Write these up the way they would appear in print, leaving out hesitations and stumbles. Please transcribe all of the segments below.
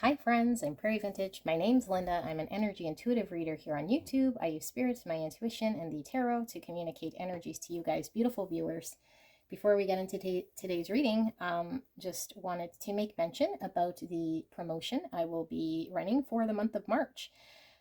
Hi friends, I'm Prairie Vintage. My name's Linda. I'm an energy intuitive reader here on YouTube. I use spirits, my intuition, and the tarot to communicate energies to you guys, beautiful viewers. Before we get into today's reading, just wanted to make mention about the promotion I will be running for the month of March.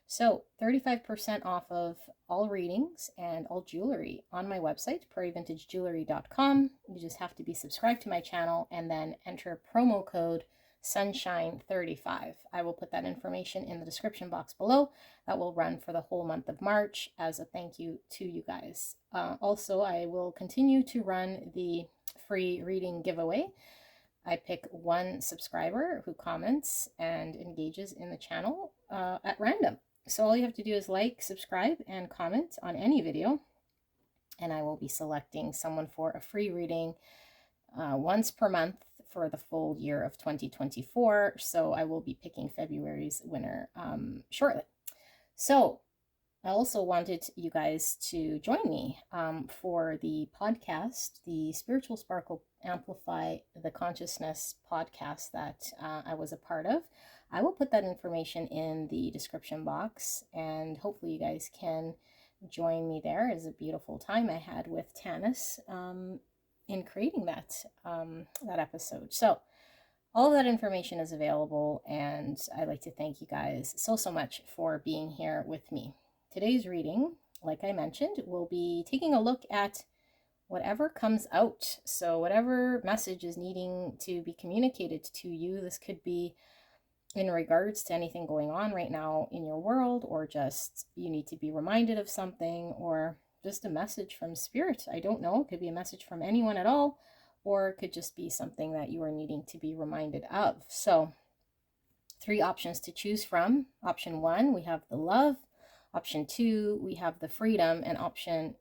So 35% off of all readings and all jewelry on my website, prairievintagejewelry.com. You just have to be subscribed to my channel and then enter promo code Sunshine35. I will put that information in the description box below. That will run for the whole month of March as a thank you to you guys. Also, I will continue to run the free reading giveaway. I pick one subscriber who comments and engages in the channel at random. So all you have to do is like, subscribe, and comment on any video, and I will be selecting someone for a free reading once per month for the full year of 2024. So I will be picking February's winner shortly. So I also wanted you guys to join me for the podcast, the Spiritual Sparkle Amplify the Consciousness podcast that I was a part of. I will put that information in the description box, and hopefully you guys can join me there. It's a beautiful time I had with Tanis in creating that episode. So all of that information is available, and I'd like to thank you guys so much for being here with me. Today's reading, like I mentioned, will be taking a look at whatever comes out. So whatever message is needing to be communicated to you, this could be in regards to anything going on right now in your world, or just you need to be reminded of something, or just a message from spirit. I don't know. It could be a message from anyone at all, or it could just be something that you are needing to be reminded of. So 3 options to choose from. Option 1, we have the love. Option 2, we have the freedom. And option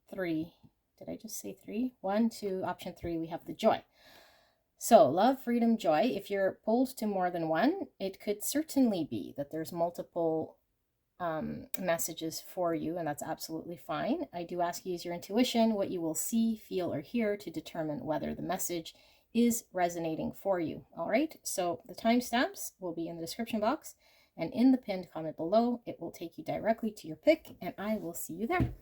3, did I just say 3? 1, 2, option 3, we have the joy. So love, freedom, joy. If you're pulled to more than one, it could certainly be that there's multiple messages for you, and that's absolutely fine. I do ask you use your intuition, what you will see, feel, or hear to determine whether the message is resonating for you. All right, so the timestamps will be in the description box, and in the pinned comment below, it will take you directly to your pick, and I will see you there.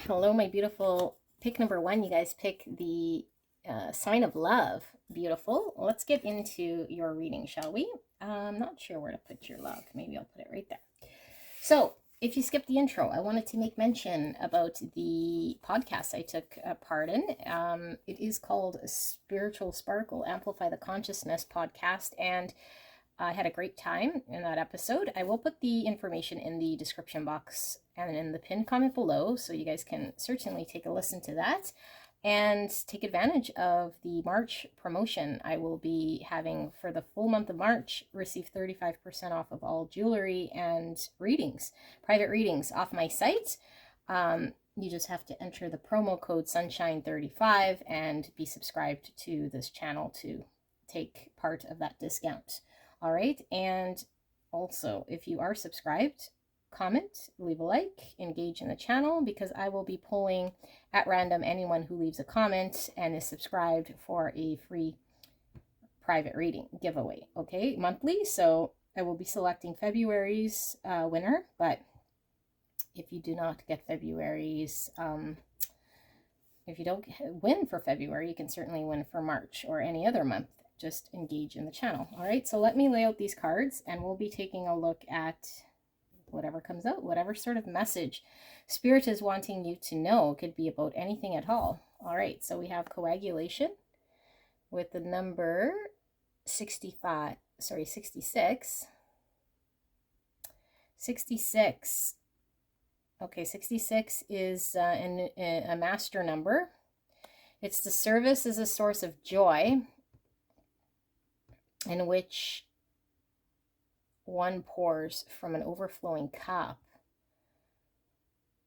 Hello, my beautiful pick number 1. You guys pick the sign of love. Beautiful. Let's get into your reading, shall we? I'm not sure where to put your love. Maybe I'll put it right there. So if you skip the intro, I wanted to make mention about the podcast I took part in. It is called Spiritual Sparkle Amplify the Consciousness podcast, and I had a great time in that episode. I will put the information in the description box and in the pinned comment below, so you guys can certainly take a listen to that and take advantage of the March promotion I will be having for the full month of March. Receive 35% off of all jewelry and readings, private readings off my site. You just have to enter the promo code Sunshine35 and be subscribed to this channel to take part of that discount. All right, and also if you are subscribed, comment, leave a like, engage in the channel, because I will be pulling at random anyone who leaves a comment and is subscribed for a free private reading giveaway, okay, monthly. So I will be selecting February's winner, but if you do not get February's, if you don't win for February, you can certainly win for March or any other month. Just engage in the channel. All right, so let me lay out these cards, and we'll be taking a look at whatever comes out, whatever sort of message Spirit is wanting you to know. It could be about anything at all. All right, so we have coagulation with the number 66. 66. Okay, 66 is a master number. It's the service is a source of joy, in which one pours from an overflowing cup.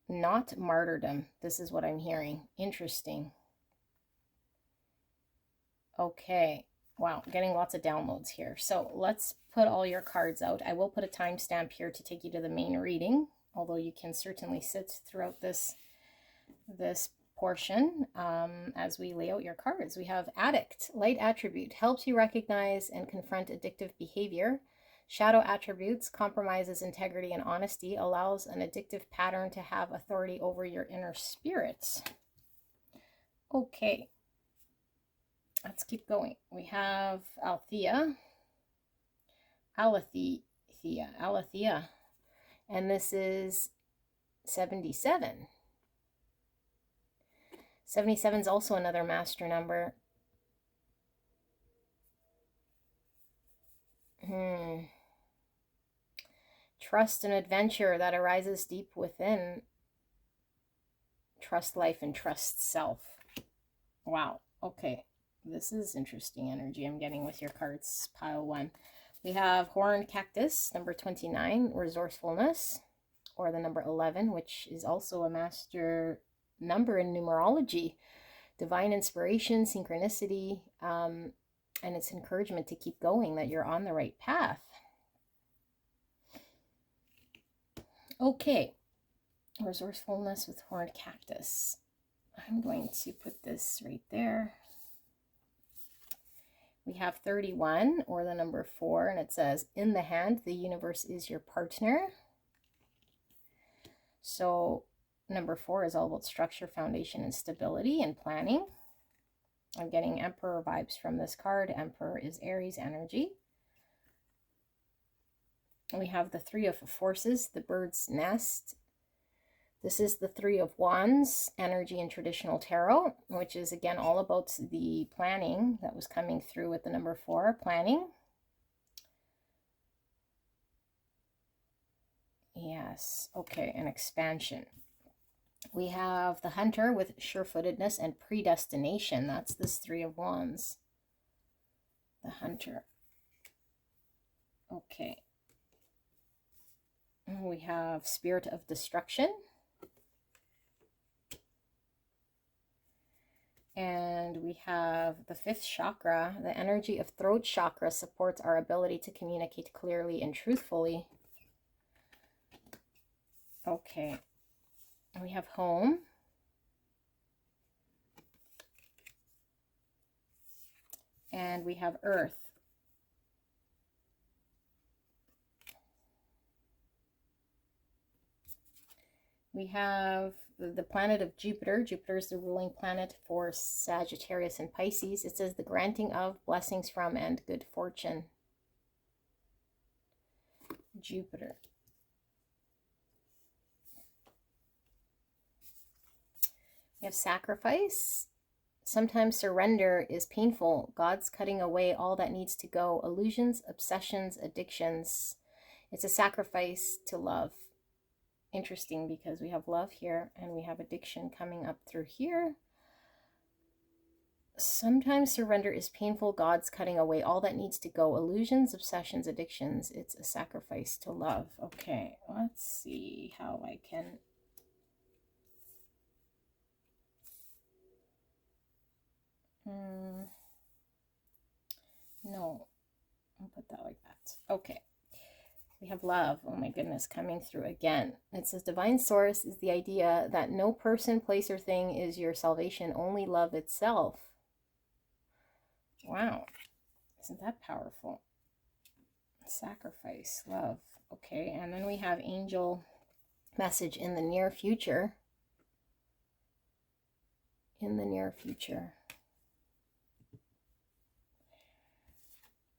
Not martyrdom. This is what I'm hearing. Interesting. Okay. Wow, getting lots of downloads here. So let's put all your cards out. I will put a timestamp here to take you to the main reading. although you can certainly sit throughout this portion as we lay out your cards. We have addict, light attribute, helps you recognize and confront addictive behavior. Shadow attributes, compromises integrity and honesty, allows an addictive pattern to have authority over your inner spirit. Okay, let's keep going. We have Althea, Alethea, and this is 77. 77 is also another master number. Trust and adventure that arises deep within. Trust life and trust self. Wow. Okay. This is interesting energy I'm getting with your cards, pile 1. We have horned cactus, number 29, resourcefulness, or the number 11, which is also a master number in numerology. Divine inspiration, synchronicity, and it's encouragement to keep going, that you're on the right path. Okay, resourcefulness with horned cactus. I'm going to put this right there. We have 31, or the number 4, and it says, in the hand, the universe is your partner. So number 4 is all about structure, foundation, and stability and planning. I'm getting Emperor vibes from this card. Emperor is Aries energy. We have the 3 of forces, the bird's nest. This is the 3 of wands energy in traditional tarot, which is again all about the planning that was coming through with the number 4, planning. Yes, okay, and expansion. We have the hunter with sure-footedness and predestination. That's this 3 of wands. The hunter. Okay. We have spirit of destruction. And we have the 5th chakra. The energy of throat chakra supports our ability to communicate clearly and truthfully. Okay. We have home. And we have earth. We have the planet of Jupiter. Jupiter is the ruling planet for Sagittarius and Pisces. It says the granting of, blessings from, and good fortune. Jupiter. We have sacrifice. Sometimes surrender is painful. God's cutting away all that needs to go. Illusions, obsessions, addictions. It's a sacrifice to love. Interesting, because we have love here and we have addiction coming up through here. Sometimes surrender is painful. God's cutting away all that needs to go. Illusions, obsessions, addictions. It's a sacrifice to love. Okay, let's see how I can... No, I'll put that like that. Okay. We have love. Oh my goodness, coming through again. It says divine source is the idea that no person, place, or thing is your salvation, only love itself. Wow. Isn't that powerful? Sacrifice, love. Okay, and then we have angel message in the near future. In the near future.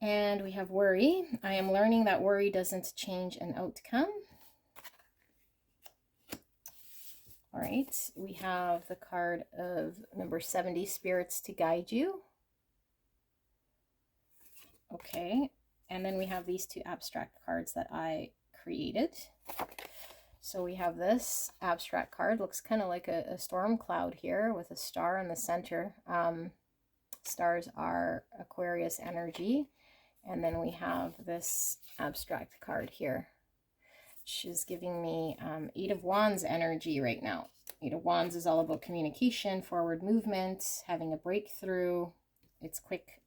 And we have worry. I am learning that worry doesn't change an outcome. All right, we have the card of number 70, spirits to guide you. Okay, and then we have these 2 abstract cards that I created. So we have this abstract card, looks kind of like a storm cloud here with a star in the center. Stars are Aquarius energy. And then we have this abstract card here, which is giving me 8 of Wands energy right now. 8 of Wands is all about communication, forward movement, having a breakthrough. It's quick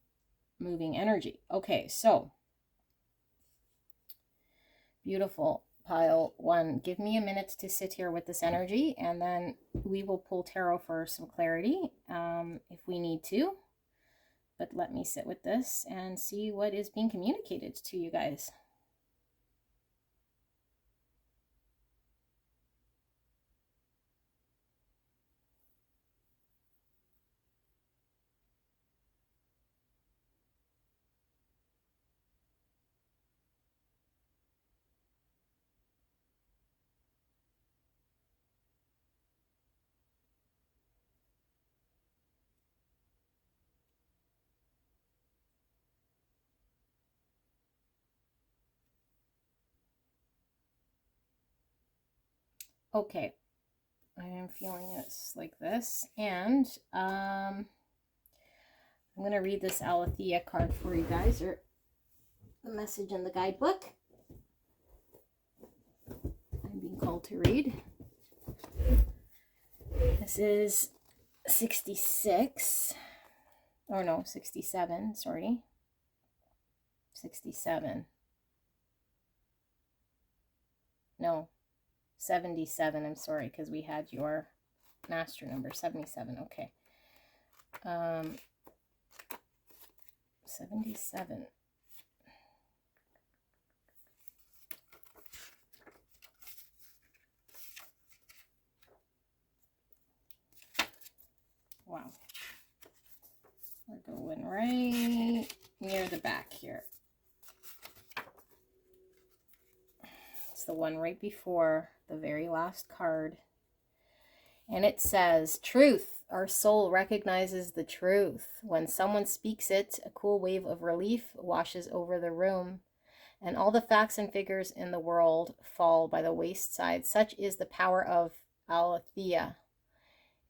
moving energy. Okay, so beautiful pile 1. Give me a minute to sit here with this energy, and then we will pull tarot for some clarity if we need to. But let me sit with this and see what is being communicated to you guys. Okay, I am feeling this like this, and I'm going to read this Alethea card for you guys, or the message in the guidebook I'm being called to read. This is 66, or no, 67, sorry. 67. No, 77, I'm sorry, because we had your master number, 77, okay. 77. Wow. We're going right near the back here. It's the one right before the very last card. And it says, truth. Our soul recognizes the truth. When someone speaks it, a cool wave of relief washes over the room, and all the facts and figures in the world fall by the wayside. Such is the power of Alethea.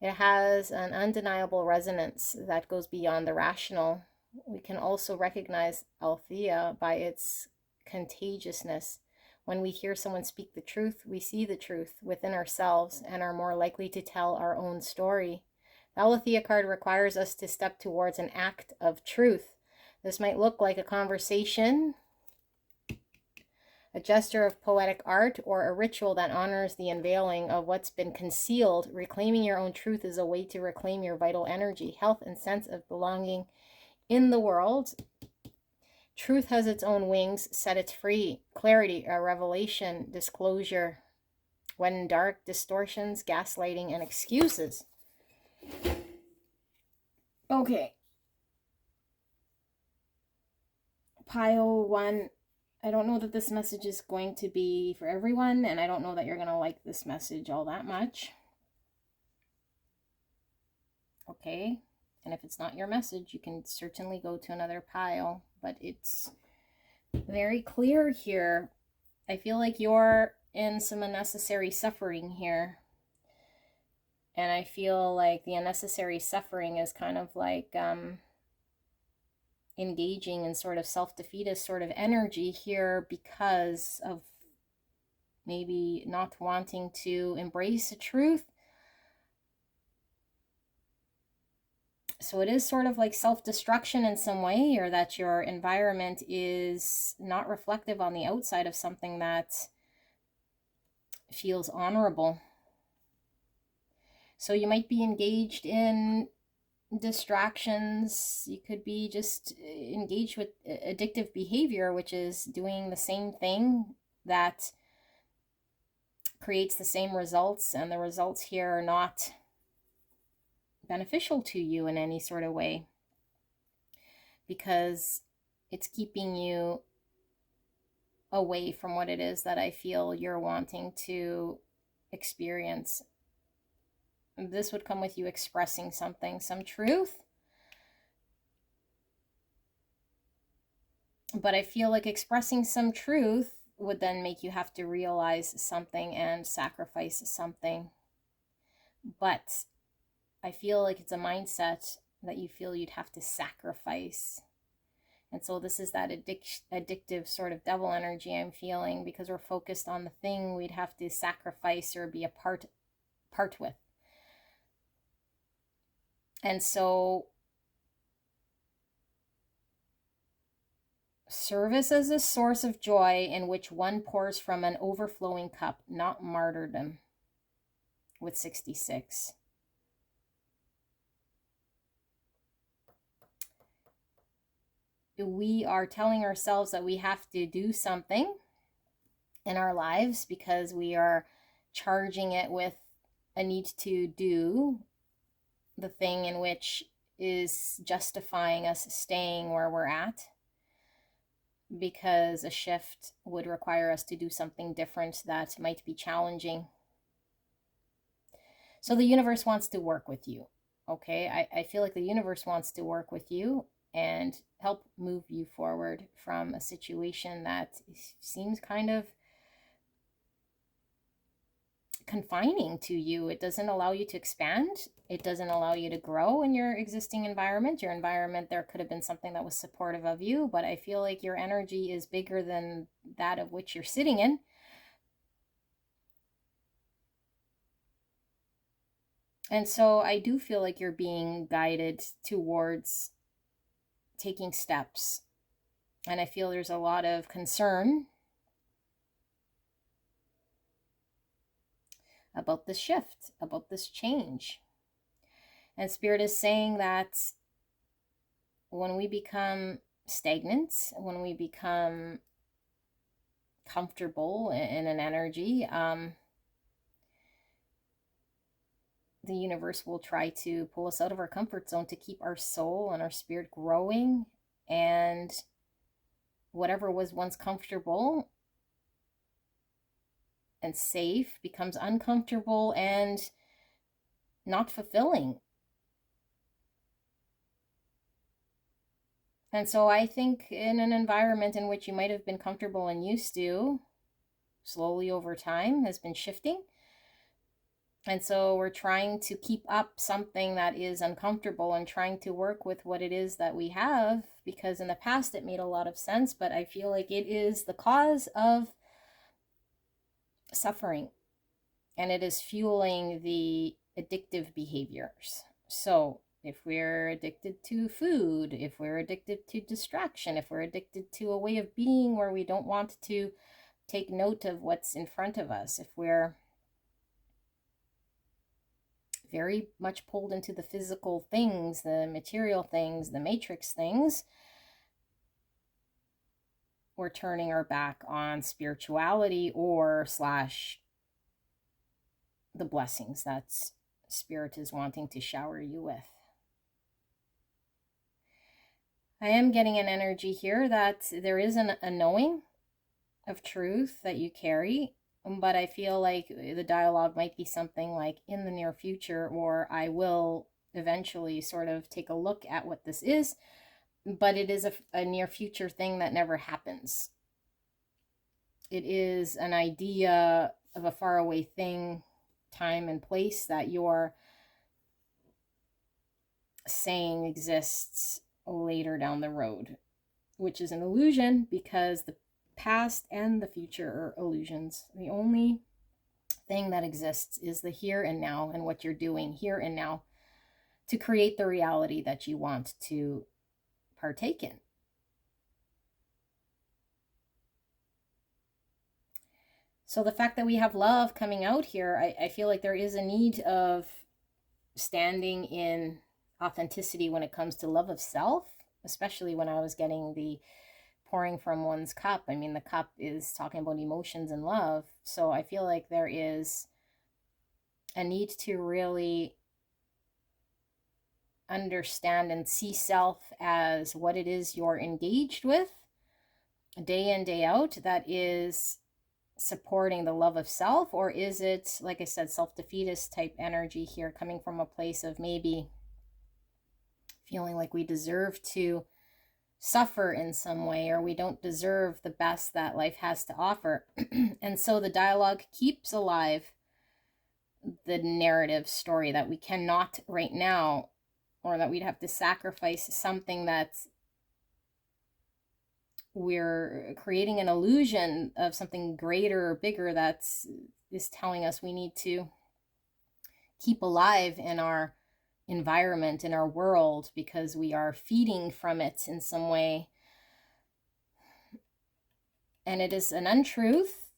It has an undeniable resonance that goes beyond the rational. We can also recognize Alethea by its contagiousness. When we hear someone speak the truth, we see the truth within ourselves and are more likely to tell our own story. The Alethea card requires us to step towards an act of truth. This might look like a conversation, a gesture of poetic art, or a ritual that honors the unveiling of what's been concealed. Reclaiming your own truth is a way to reclaim your vital energy, health, and sense of belonging in the world. Truth has its own wings. Set it free. Clarity, a revelation, disclosure. When in dark, distortions, gaslighting, and excuses. Okay. Pile 1. I don't know that this message is going to be for everyone, and I don't know that you're going to like this message all that much. Okay. And if it's not your message, you can certainly go to another pile, but it's very clear here. I feel like you're in some unnecessary suffering here. And I feel like the unnecessary suffering is kind of like engaging in sort of self-defeatist sort of energy here because of maybe not wanting to embrace the truth. So it is sort of like self-destruction in some way, or that your environment is not reflective on the outside of something that feels honorable. So you might be engaged in distractions. You could be just engaged with addictive behavior, which is doing the same thing that creates the same results, and the results here are not beneficial to you in any sort of way, because it's keeping you away from what it is that I feel you're wanting to experience. This would come with you expressing something, some truth. But I feel like expressing some truth would then make you have to realize something and sacrifice something. But I feel like it's a mindset that you feel you'd have to sacrifice. And so this is that addictive sort of devil energy I'm feeling, because we're focused on the thing we'd have to sacrifice or be a part with. And so Service as a source of joy in which one pours from an overflowing cup, not martyrdom, with 66. We are telling ourselves that we have to do something in our lives because we are charging it with a need to do the thing in which is justifying us staying where we're at, because a shift would require us to do something different that might be challenging. So the universe wants to work with you, okay? I feel like the universe wants to work with you and help move you forward from a situation that seems kind of confining to you. It doesn't allow you to expand. It doesn't allow you to grow in your existing environment. Your environment, there could have been something that was supportive of you, but I feel like your energy is bigger than that of which you're sitting in. And so I do feel like you're being guided towards taking steps. And I feel there's a lot of concern about this shift, about this change. And Spirit is saying that when we become stagnant, when we become comfortable in an energy, the universe will try to pull us out of our comfort zone to keep our soul and our spirit growing. And whatever was once comfortable and safe becomes uncomfortable and not fulfilling. And so I think in an environment in which you might have been comfortable and used to, slowly over time has been shifting. And so we're trying to keep up something that is uncomfortable and trying to work with what it is that we have, because in the past it made a lot of sense, but I feel like it is the cause of suffering and it is fueling the addictive behaviors. So if we're addicted to food, if we're addicted to distraction, if we're addicted to a way of being where we don't want to take note of what's in front of us, if we're very much pulled into the physical things, the material things, the matrix things, we're turning our back on spirituality or slash the blessings that Spirit is wanting to shower you with. I am getting an energy here that there is a knowing of truth that you carry, but I feel like the dialogue might be something like in the near future, or I will eventually sort of take a look at what this is, but it is a near future thing that never happens. It is an idea of a faraway thing, time and place that you're saying exists later down the road, which is an illusion because the past and the future are illusions. The only thing that exists is the here and now and what you're doing here and now to create the reality that you want to partake in. So the fact that we have love coming out here, I feel like there is a need of standing in authenticity when it comes to love of self, especially when I was getting the pouring from one's cup. I mean, the cup is talking about emotions and love. So I feel like there is a need to really understand and see self as what it is you're engaged with day in, day out, that is supporting the love of self, or is it, like I said, self-defeatist type energy here, coming from a place of maybe feeling like we deserve to suffer in some way, or we don't deserve the best that life has to offer. And so the dialogue keeps alive the narrative story that we cannot right now, or that we'd have to sacrifice something that's, we're creating an illusion of something greater or bigger that's is telling us we need to keep alive in our environment, in our world, because we are feeding from it in some way. And it is an untruth,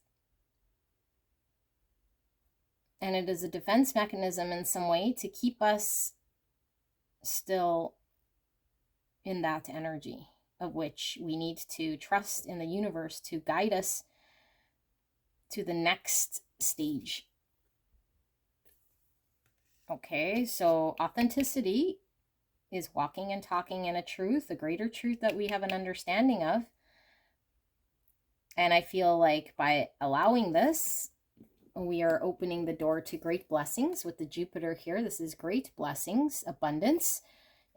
and it is a defense mechanism in some way to keep us still in that energy, of which we need to trust in the universe to guide us to the next stage. Okay, so authenticity is walking and talking in a truth, a greater truth that we have an understanding of. And I feel like by allowing this, we are opening the door to great blessings with the Jupiter here. This is great blessings, abundance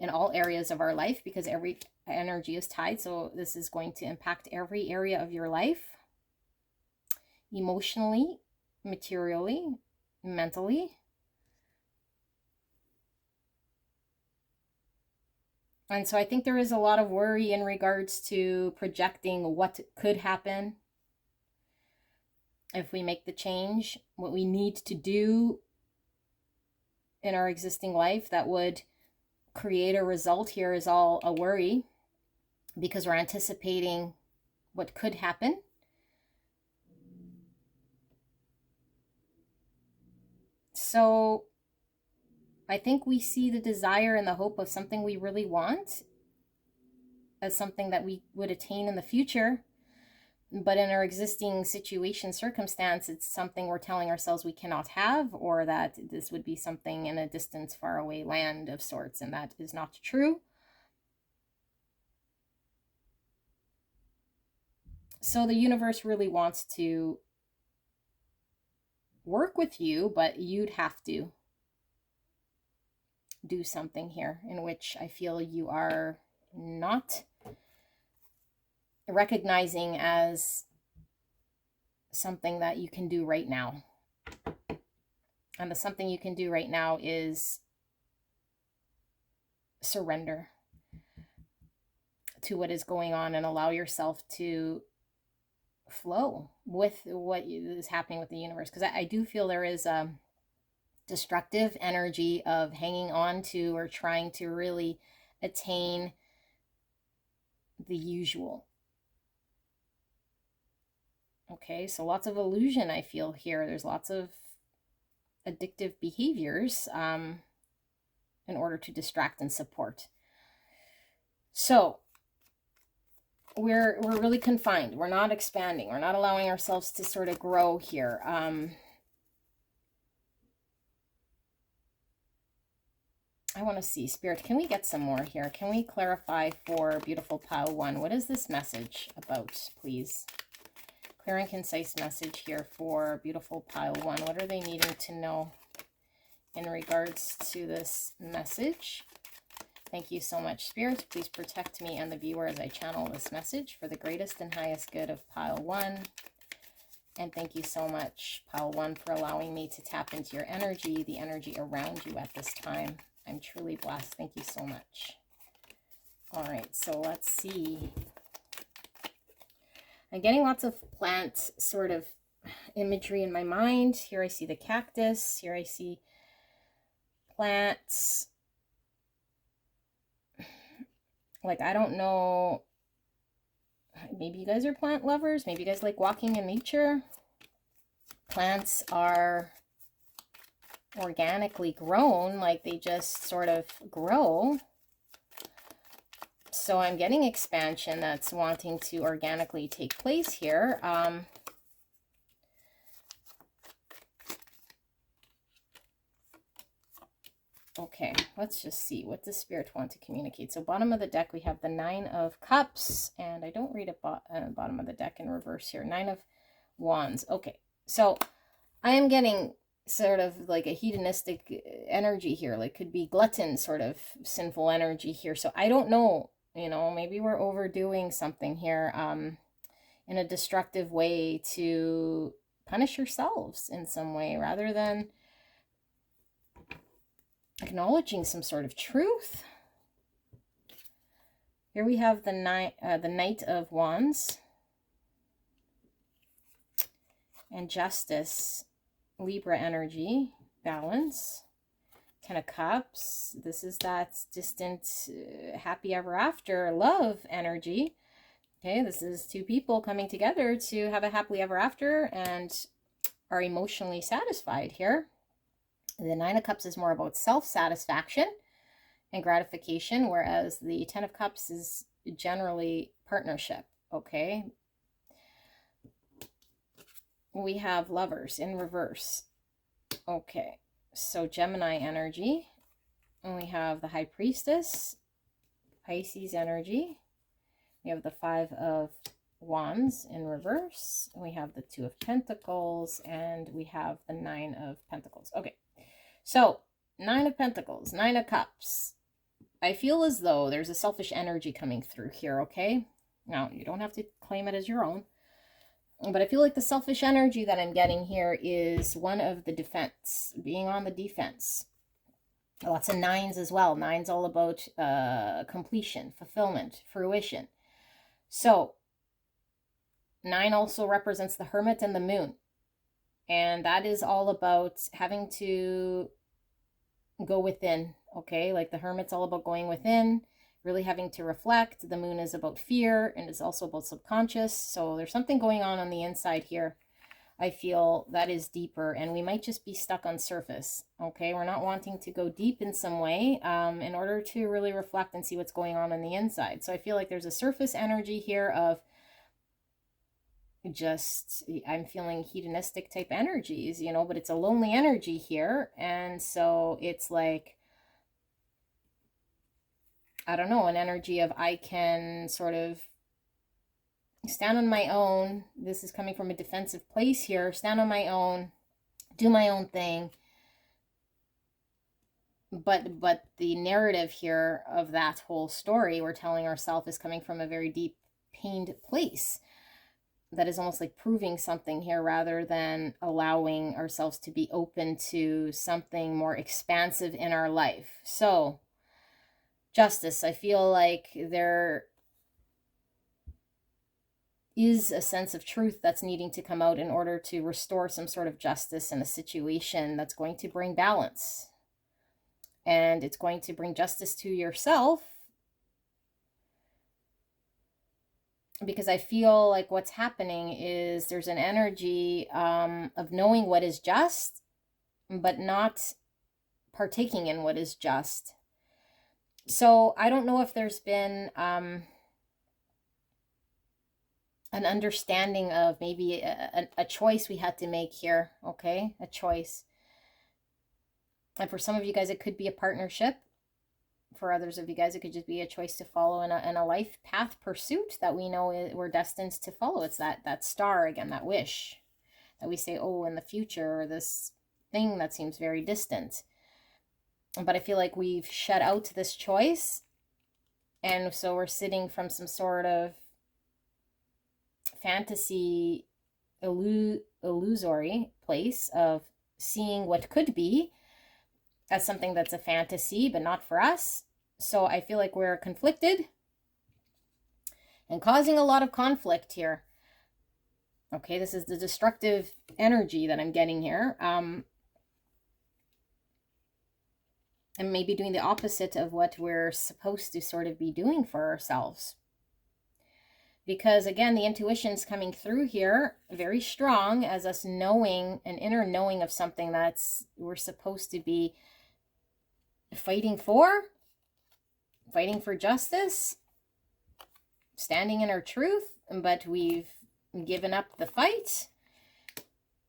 in all areas of our life, because every energy is tied. So this is going to impact every area of your life, emotionally, materially, mentally. And so I think there is a lot of worry in regards to projecting what could happen if we make the change, what we need to do in our existing life that would create a result here is all a worry, because we're anticipating what could happen. So I think we see the desire and the hope of something we really want as something that we would attain in the future. But in our existing situation, circumstance, it's something we're telling ourselves we cannot have, or that this would be something in a distant, faraway land of sorts, and that is not true. So the universe really wants to work with you, but you'd have to do something here, in which I feel you are not recognizing as something that you can do right now. And the something you can do right now is surrender to what is going on and allow yourself to flow with what is happening with the universe. Because I do feel there is a destructive energy of hanging on to or trying to really attain the usual. Okay, so lots of illusion I feel here. There's lots of addictive behaviors in order to distract and support. So we're really confined. We're not expanding. We're not allowing ourselves to sort of grow here. I want to see, Spirit, can we get some more here? Can we clarify for beautiful pile 1? What is this message about, please? Clear and concise message here for beautiful pile 1. What are they needing to know in regards to this message? Thank you so much, Spirit. Please protect me and the viewer as I channel this message for the greatest and highest good of pile 1. And thank you so much, pile 1, for allowing me to tap into your energy, the energy around you at this time. I'm truly blessed. Thank you so much. All right, so let's see. I'm getting lots of plant sort of imagery in my mind. Here I see the cactus. Here I see plants. Like, I don't know. Maybe you guys are plant lovers. Maybe you guys like walking in nature. Plants are organically grown, like they just sort of grow. So I'm getting expansion that's wanting to organically take place here. Okay, let's just see what does Spirit want to communicate. So bottom of the deck, we have the 9 of Cups, and I don't read it bottom of the deck in reverse here. 9 of Wands. Okay, so I am getting sort of like a hedonistic energy here, like could be glutton sort of sinful energy here. So I don't know, you know, maybe we're overdoing something here in a destructive way to punish yourselves in some way, rather than acknowledging some sort of truth. Here we have the Knight of Wands and Justice, Libra energy, balance, 10 of Cups. This is that distant, happy ever after love energy. Okay, this is two people coming together to have a happily ever after and are emotionally satisfied here. The Nine of Cups is more about self-satisfaction and gratification, whereas the Ten of Cups is generally partnership, okay? We have Lovers in reverse. Okay, so Gemini energy. And we have the High Priestess, Pisces energy. We have the Five of Wands in reverse. We have the Two of Pentacles, and we have the Nine of Pentacles. Okay, so Nine of Pentacles, Nine of Cups. I feel as though there's a selfish energy coming through here, okay? Now, you don't have to claim it as your own, but I feel like the selfish energy that I'm getting here is one of the defense, being on the defense. Lots of nines as well. Nines all about completion, fulfillment, fruition. So, 9 also represents the Hermit and the Moon. And that is all about having to go within, okay? Like the Hermit's all about going within, really having to reflect. The Moon is about fear, and it's also about subconscious. So there's something going on the inside here. I feel that is deeper, and we might just be stuck on surface, okay? We're not wanting to go deep in some way in order to really reflect and see what's going on the inside. So I feel like there's a surface energy here of just, I'm feeling hedonistic type energies, you know, but it's a lonely energy here. And so it's like, I don't know, an energy of I can sort of stand on my own. This is coming from a defensive place here. Stand on my own, do my own thing. But the narrative here of that whole story we're telling ourselves is coming from a very deep, pained place. That is almost like proving something here rather than allowing ourselves to be open to something more expansive in our life. So, Justice, I feel like there is a sense of truth that's needing to come out in order to restore some sort of justice in a situation that's going to bring balance. And it's going to bring justice to yourself, because I feel like what's happening is there's an energy of knowing what is just, but not partaking in what is just. So I don't know if there's been an understanding of maybe a choice we had to make here, okay? A choice. And for some of you guys, it could be a partnership. For others of you guys, it could just be a choice to follow in a life path pursuit that we know we're destined to follow. It's that star again, that wish that we say, oh, in the future, or this thing that seems very distant. But I feel like we've shut out this choice. And so we're sitting from some sort of fantasy, illusory place of seeing what could be as something that's a fantasy, but not for us. So I feel like we're conflicted and causing a lot of conflict here. Okay, this is the destructive energy that I'm getting here. And maybe doing the opposite of what we're supposed to sort of be doing for ourselves. Because again, the intuition's coming through here very strong as us knowing, an inner knowing of something that's we're supposed to be fighting for justice, standing in our truth, but we've given up the fight,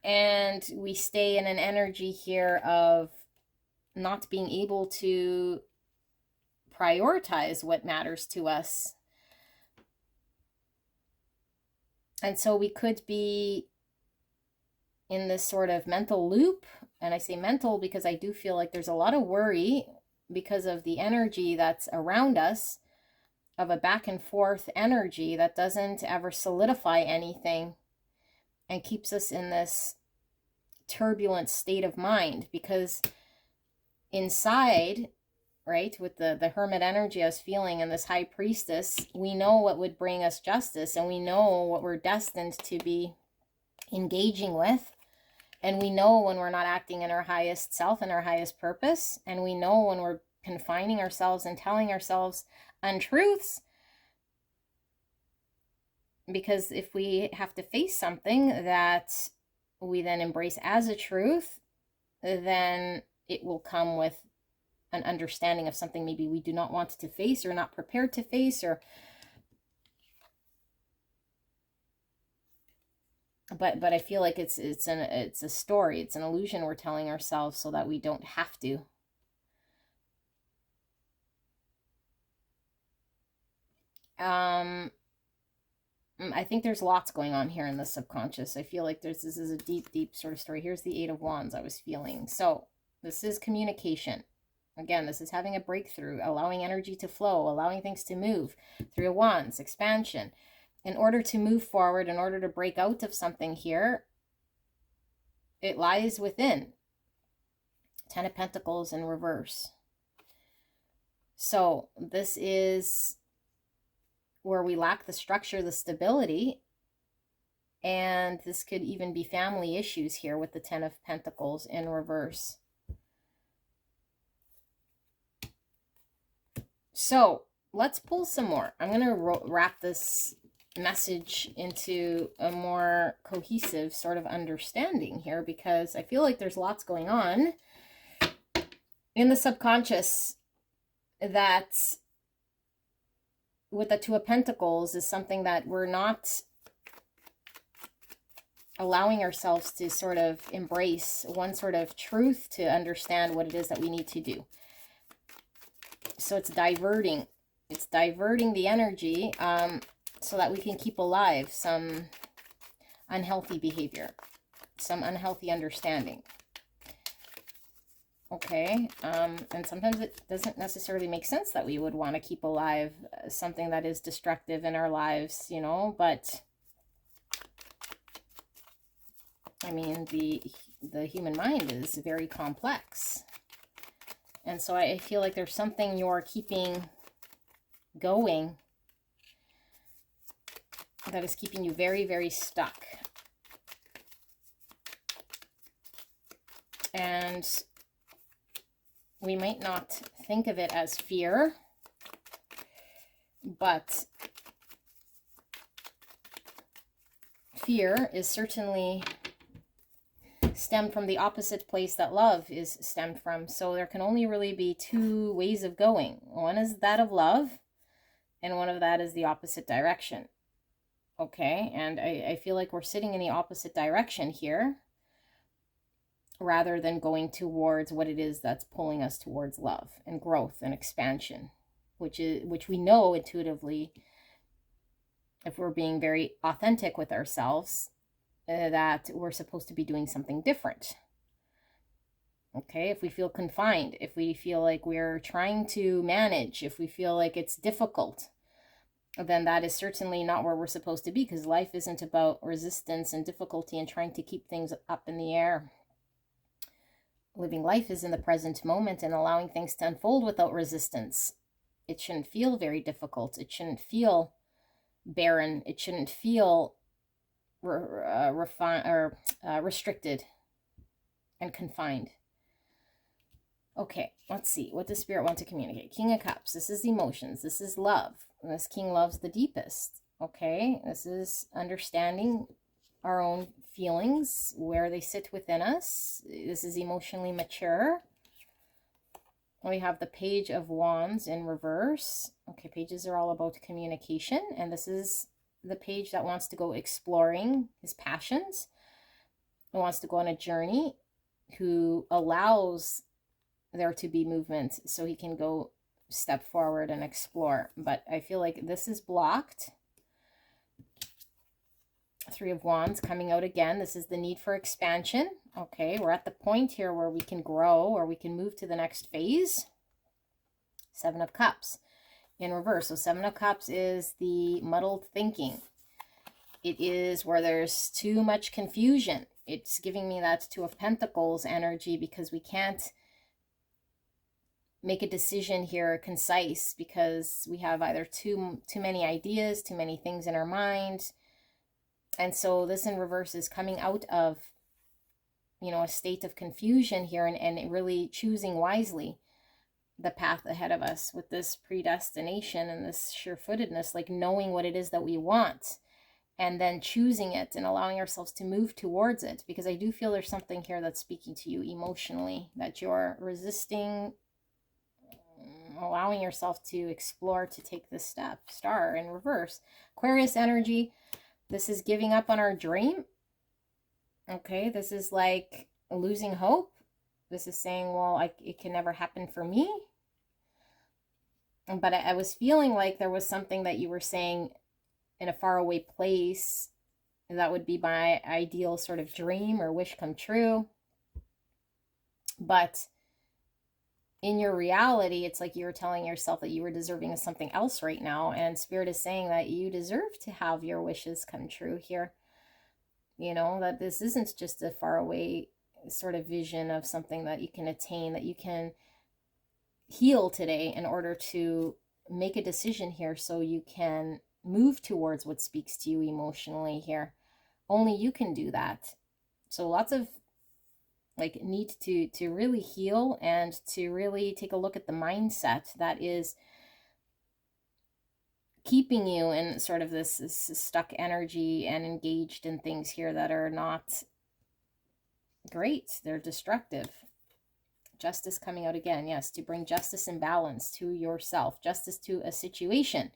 and we stay in an energy here of not being able to prioritize what matters to us. And so we could be in this sort of mental loop. And I say mental because I do feel like there's a lot of worry because of the energy that's around us, of a back and forth energy that doesn't ever solidify anything and keeps us in this turbulent state of mind. Because inside, right, with the Hermit energy I was feeling and this High Priestess, we know what would bring us justice, and we know what we're destined to be engaging with. And we know when we're not acting in our highest self and our highest purpose. And we know when we're confining ourselves and telling ourselves untruths. Because if we have to face something that we then embrace as a truth, then it will come with an understanding of something maybe we do not want to face or not prepared to face, or but I feel like it's a story, it's an illusion we're telling ourselves so that we don't have to. I think there's lots going on here in the subconscious. I feel like this is a deep sort of story. Here's the Eight of Wands I was feeling. So this is communication. Again, this is having a breakthrough, allowing energy to flow, allowing things to move. Three of Wands, expansion. In order to move forward, in order to break out of something here, it lies within. Ten of Pentacles in reverse. So this is where we lack the structure, the stability, and this could even be family issues here with the Ten of Pentacles in reverse. So let's pull some more. I'm going to wrap this message into a more cohesive sort of understanding here, because I feel like there's lots going on in the subconscious that with the Two of Pentacles is something that we're not allowing ourselves to sort of embrace one sort of truth to understand what it is that we need to do. So it's diverting the energy so that we can keep alive some unhealthy behavior, some unhealthy understanding. Okay, and sometimes it doesn't necessarily make sense that we would want to keep alive something that is destructive in our lives, you know, but I mean, the human mind is very complex. And so I feel like there's something you're keeping going that is keeping you very stuck. And we might not think of it as fear, but fear is certainly stemmed from the opposite place that love is stemmed from. So there can only really be two ways of going. One is that of love, and one of that is the opposite direction. Okay, and I feel like we're sitting in the opposite direction here, rather than going towards what it is that's pulling us towards love and growth and expansion, which we know intuitively, if we're being very authentic with ourselves, that we're supposed to be doing something different. Okay, if we feel confined, if we feel like we're trying to manage, if we feel like it's difficult, then that is certainly not where we're supposed to be, because life isn't about resistance and difficulty and trying to keep things up in the air. Living life is in the present moment and allowing things to unfold without resistance. It shouldn't feel very difficult. It shouldn't feel barren. It shouldn't feel restricted and confined. Okay, let's see. What does Spirit want to communicate? King of Cups. This is emotions. This is love. And this king loves the deepest. Okay, this is understanding our own feelings, where they sit within us. This is emotionally mature. We have the Page of Wands in reverse. Okay, pages are all about communication, and this is the page that wants to go exploring his passions, who wants to go on a journey, who allows there to be movement so he can go step forward and explore. But I feel like this is blocked. Three of Wands coming out again. This is the need for expansion. Okay, we're at the point here where we can grow, or we can move to the next phase. Seven of Cups in reverse. So Seven of Cups is the muddled thinking. It is where there's too much confusion. It's giving me that Two of Pentacles energy, because we can't make a decision here concise, because we have either too many ideas, too many things in our mind. And so this in reverse is coming out of, you know, a state of confusion here, and really choosing wisely the path ahead of us with this predestination and this sure-footedness, like knowing what it is that we want. and then choosing it and allowing ourselves to move towards it, because I do feel there's something here that's speaking to you emotionally that you're resisting, allowing yourself to explore, to take this step. Star in reverse. Aquarius energy. This is giving up on our dream. Okay, this is like losing hope. This is saying, well, it can never happen for me. But I was feeling like there was something that you were saying in a faraway place that would be my ideal sort of dream or wish come true. But in your reality, it's like you were telling yourself that you were deserving of something else right now. And Spirit is saying that you deserve to have your wishes come true here. You know, that this isn't just a faraway sort of vision of something that you can attain, that you can heal today in order to make a decision here so you can move towards what speaks to you emotionally here. Only you can do that. So lots of like need to really heal and to really take a look at the mindset that is keeping you in sort of this stuck energy and engaged in things here that are not great. They're destructive. Justice coming out again. Yes, to bring justice and balance to yourself. Justice to a situation.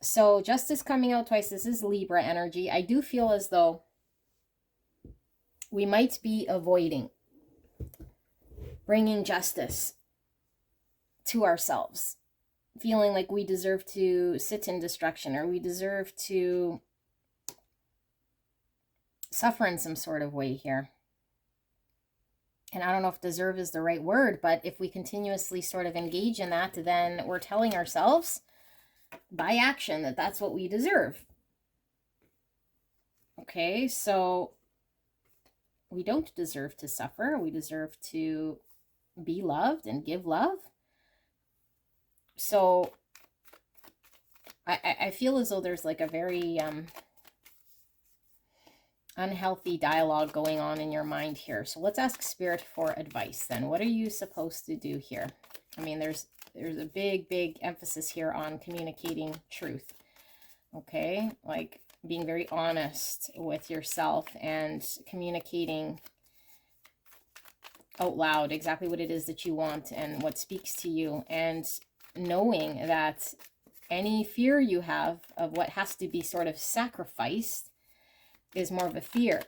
So justice coming out twice. This is Libra energy. I do feel as though we might be avoiding bringing justice to ourselves. Feeling like we deserve to sit in destruction, or we deserve to suffer in some sort of way here. And I don't know if deserve is the right word, but if we continuously sort of engage in that, then we're telling ourselves by action that that's what we deserve. Okay, so we don't deserve to suffer. We deserve to be loved and give love. So I feel as though there's like a very unhealthy dialogue going on in your mind here. So let's ask Spirit for advice then. What are you supposed to do here? I mean, there's a big emphasis here on communicating truth. Okay, like being very honest with yourself and communicating out loud exactly what it is that you want and what speaks to you, and knowing that any fear you have of what has to be sort of sacrificed is more of a fear,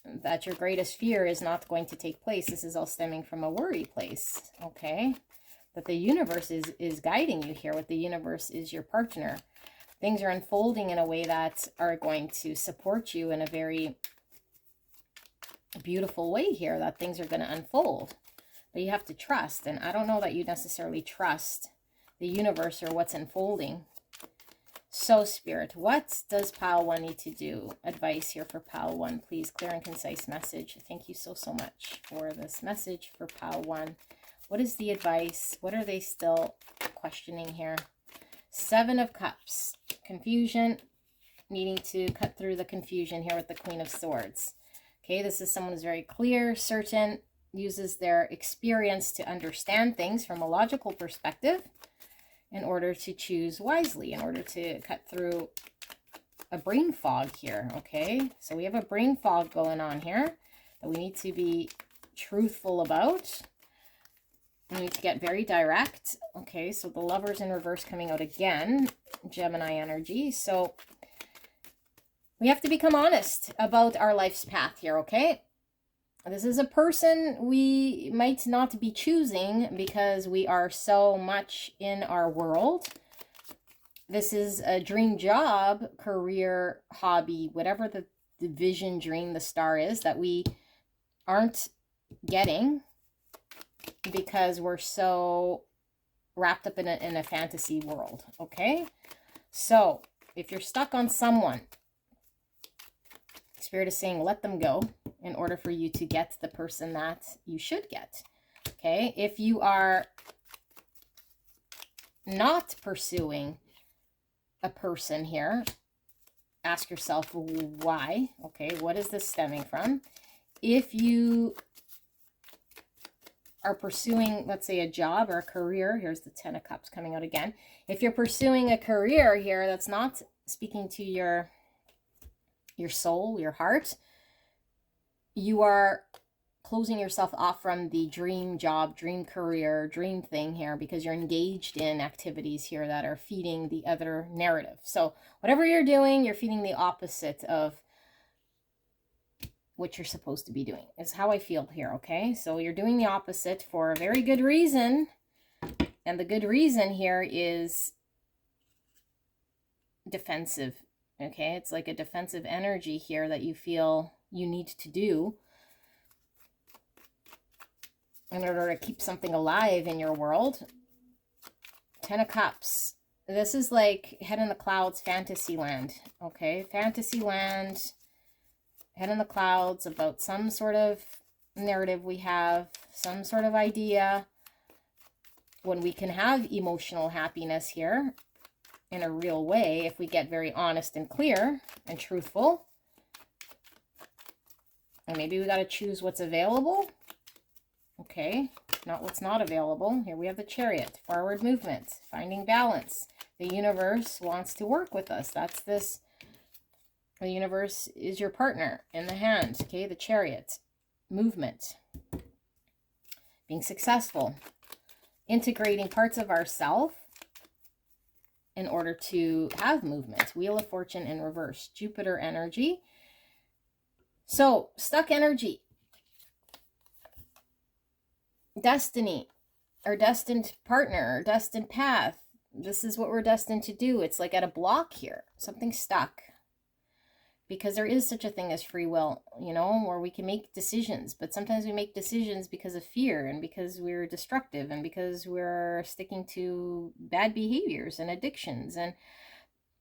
that your greatest fear is not going to take place. This is all stemming from a worry place, okay? That the universe is guiding you here. What the universe is your partner. Things are unfolding in a way that are going to support you in a very beautiful way here, that things are going to unfold. But you have to trust, and I don't know that you necessarily trust the universe or what's unfolding. So Spirit, what does Pile 1 need to do? Advice here for Pile 1, please. Clear and concise message. Thank you so much for this message for Pile 1. What is the advice? What are they still questioning here? 7 of Cups. Confusion. Needing to cut through the confusion here with the Queen of Swords. Okay, this is someone who's very clear, certain, uses their experience to understand things from a logical perspective in order to choose wisely, in order to cut through a brain fog here, okay? So we have a brain fog going on here that we need to be truthful about. We need to get very direct. Okay, so the Lovers in reverse coming out again, Gemini energy. So we have to become honest about our life's path here, okay? This is a person we might not be choosing because we are so much in our world. This is a dream job, career, hobby, whatever the vision, dream, the star is that we aren't getting because we're so wrapped up in a fantasy world, okay? So if you're stuck on someone, Spirit is saying let them go in order for you to get the person that you should get, okay? If you are not pursuing a person here, ask yourself why, okay? What is this stemming from? If you are pursuing, let's say, a job or a career, here's the 10 of Cups coming out again. If you're pursuing a career here that's not speaking to your soul, your heart, you are closing yourself off from the dream job, dream career, dream thing here, because you're engaged in activities here that are feeding the other narrative. So whatever you're doing, you're feeding the opposite of what you're supposed to be doing, is how I feel here, okay? So you're doing the opposite for a very good reason. And the good reason here is defensive, okay? It's like a defensive energy here that you feel you need to do in order to keep something alive in your world. 10 of Cups. This is like head in the clouds, fantasy land, okay? Fantasy land, head in the clouds about some sort of narrative we have, some sort of idea, when we can have emotional happiness here in a real way if we get very honest and clear and truthful. And maybe we got to choose what's available. Okay, not what's not available. Here we have the Chariot, forward movement, finding balance. The universe wants to work with us. That's this. The universe is your partner in the hand. Okay, the Chariot, movement, being successful, integrating parts of ourself in order to have movement. Wheel of Fortune in reverse, Jupiter energy. So, stuck energy. Destiny, our destined partner, our destined path. This is what we're destined to do. It's like at a block here, something stuck. Because there is such a thing as free will, you know, where we can make decisions. But sometimes we make decisions because of fear and because we're destructive and because we're sticking to bad behaviors and addictions and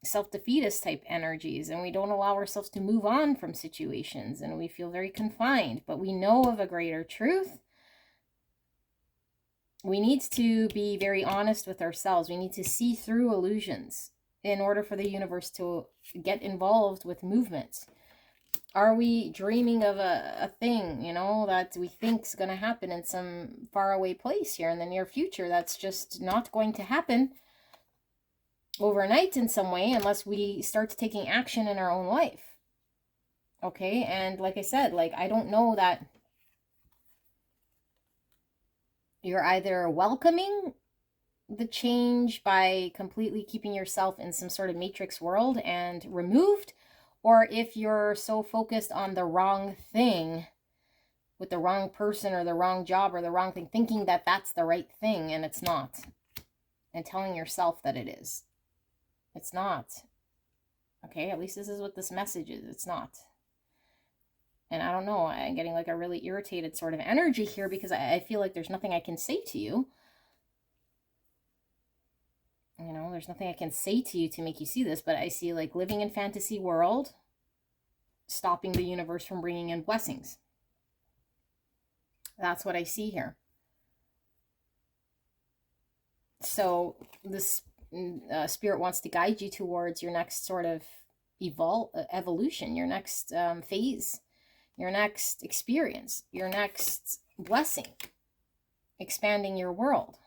self-defeatist type energies. And we don't allow ourselves to move on from situations and we feel very confined. But we know of a greater truth. We need to be very honest with ourselves. We need to see through illusions in order for the universe to get involved with movement. Are we dreaming of a thing, you know, that we think is going to happen in some faraway place here in the near future that's just not going to happen overnight in some way unless we start taking action in our own life? Okay, and like I said, like, I don't know that you're either welcoming the change by completely keeping yourself in some sort of matrix world and removed, or if you're so focused on the wrong thing with the wrong person or the wrong job or the wrong thing, thinking that that's the right thing and it's not, and telling yourself that it is. It's not. Okay, at least this is what this message is. It's not. And I don't know, I'm getting like a really irritated sort of energy here because I feel like there's nothing I can say to you. You know, there's nothing I can say to you to make you see this, but I see like living in fantasy world, stopping the universe from bringing in blessings. That's what I see here. So this spirit wants to guide you towards your next sort of evolution, your next phase, your next experience, your next blessing, expanding your world.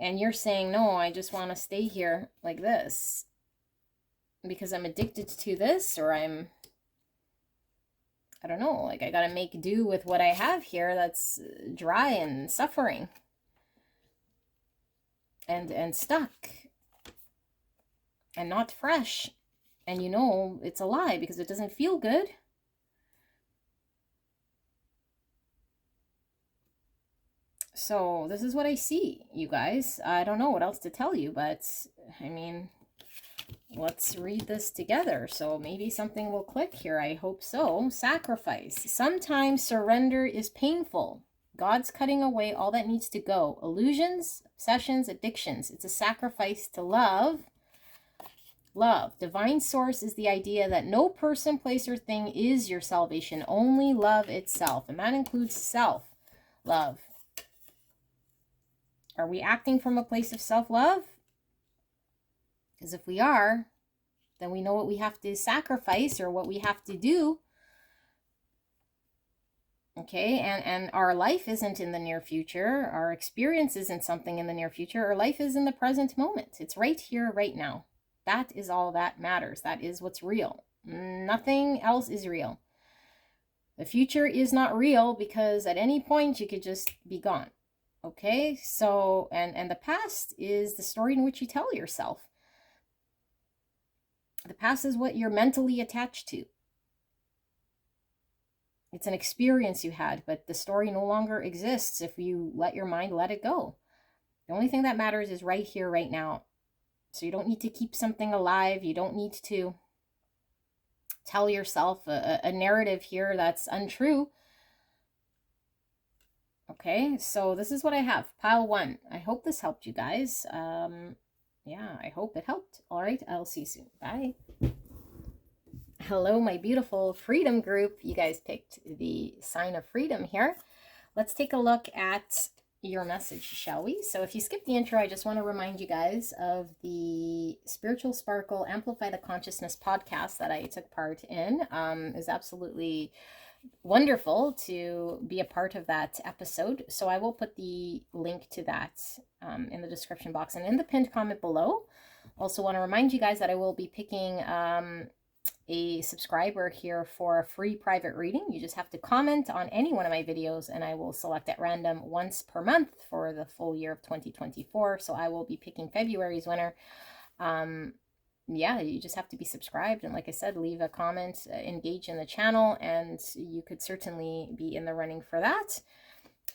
And you're saying, no, I just want to stay here like this because I'm addicted to this, or I don't know, like I got to make do with what I have here that's dry and suffering and stuck and not fresh. And you know it's a lie because it doesn't feel good. So this is what I see, you guys. I don't know what else to tell you, but I mean, let's read this together. So maybe something will click here. I hope so. Sacrifice. Sometimes surrender is painful. God's cutting away all that needs to go. Illusions, obsessions, addictions. It's a sacrifice to love. Love. Divine source is the idea that no person, place, or thing is your salvation. Only love itself. And that includes self-love. Are we acting from a place of self-love? Because if we are, then we know what we have to sacrifice or what we have to do. Okay, and our life isn't in the near future. Our experience isn't something in the near future. Our life is in the present moment. It's right here, right now. That is all that matters. That is what's real. Nothing else is real. The future is not real because at any point you could just be gone. Okay, so, and the past is the story in which you tell yourself. The past is what you're mentally attached to. It's an experience you had, but the story no longer exists if you let your mind let it go. The only thing that matters is right here, right now. So you don't need to keep something alive. You don't need to tell yourself a narrative here that's untrue. Okay, so this is what I have. Pile 1. I hope this helped you guys. Yeah, I hope it helped. All right, I'll see you soon. Bye. Hello, my beautiful freedom group. You guys picked the sign of freedom here. Let's take a look at your message, shall we? So if you skipped the intro, I just want to remind you guys of the Spiritual Sparkle Amplify the Consciousness podcast that I took part in. It was absolutely wonderful to be a part of that episode. So I will put the link to that in the description box and in the pinned comment below. Also want to remind you guys that I will be picking a subscriber here for a free private reading. You just have to comment on any one of my videos and I will select at random once per month for the full year of 2024. So I will be picking February's winner. Yeah, you just have to be subscribed. And like I said, leave a comment, engage in the channel, and you could certainly be in the running for that.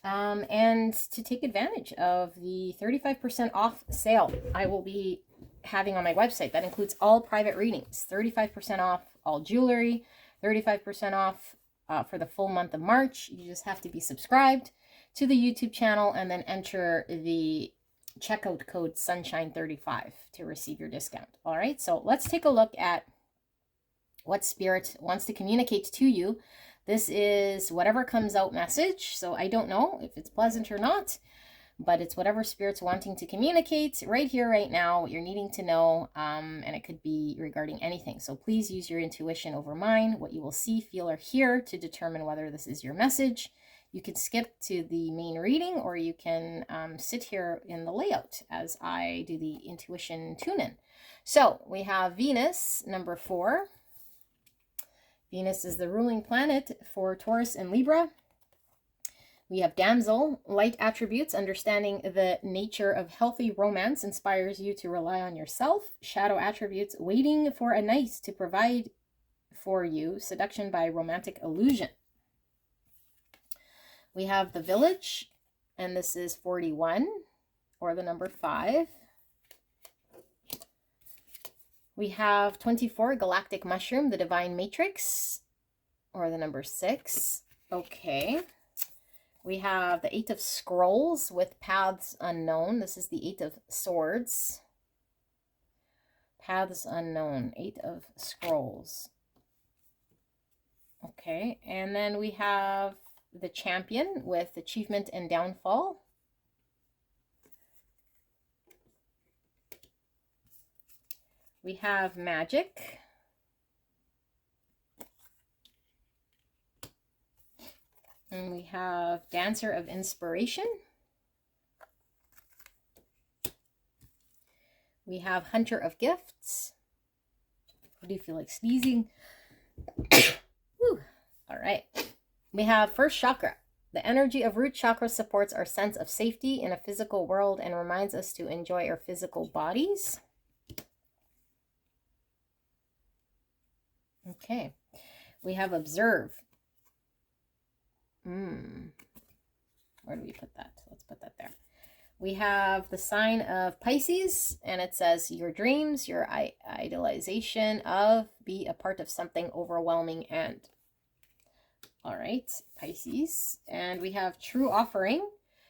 And to take advantage of the 35% off sale I will be having on my website. That includes all private readings, 35% off all jewelry, 35% off for the full month of March. You just have to be subscribed to the YouTube channel and then enter the checkout code sunshine35 to receive your discount. All right, so let's take a look at what Spirit wants to communicate to you. This is whatever comes out message, so I don't know if it's pleasant or not, but it's whatever Spirit's wanting to communicate right here, right now, what you're needing to know, and it could be regarding anything. So please use your intuition over mine, what you will see, feel, or hear to determine whether this is your message. You can skip to the main reading, or you can sit here in the layout as I do the intuition tune-in. So we have Venus, number 4. Venus is the ruling planet for Taurus and Libra. We have Damsel, light attributes, understanding the nature of healthy romance inspires you to rely on yourself. Shadow attributes, waiting for a knight to provide for you, seduction by romantic illusion. We have the Village, and this is 41, or the number 5. We have 24, Galactic Mushroom, the Divine Matrix, or the number 6. Okay. We have the 8 of Scrolls with Paths Unknown. This is the 8 of Swords. Paths Unknown, 8 of Scrolls. Okay, and then we have the Champion with Achievement and Downfall. We have Magic. And we have Dancer of Inspiration. We have Hunter of Gifts. I do feel like sneezing. Woo. All right. We have First Chakra. The energy of root chakra supports our sense of safety in a physical world and reminds us to enjoy our physical bodies. Okay. We have Observe. Where do we put that? Let's put that there. We have the sign of Pisces, and it says your dreams, your idealization of, be a part of something overwhelming and. All right, Pisces. And we have True Offering.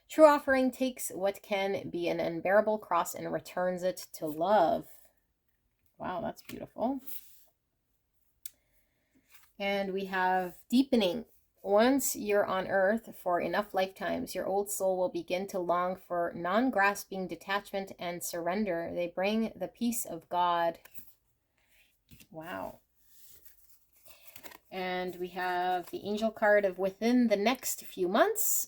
True Offering takes what can be an unbearable cross and returns it to love. Wow, that's beautiful. And we have Deepening. Once you're on earth for enough lifetimes, your old soul will begin to long for non-grasping detachment and surrender. They bring the peace of God. Wow. And we have the angel card of within the next few months.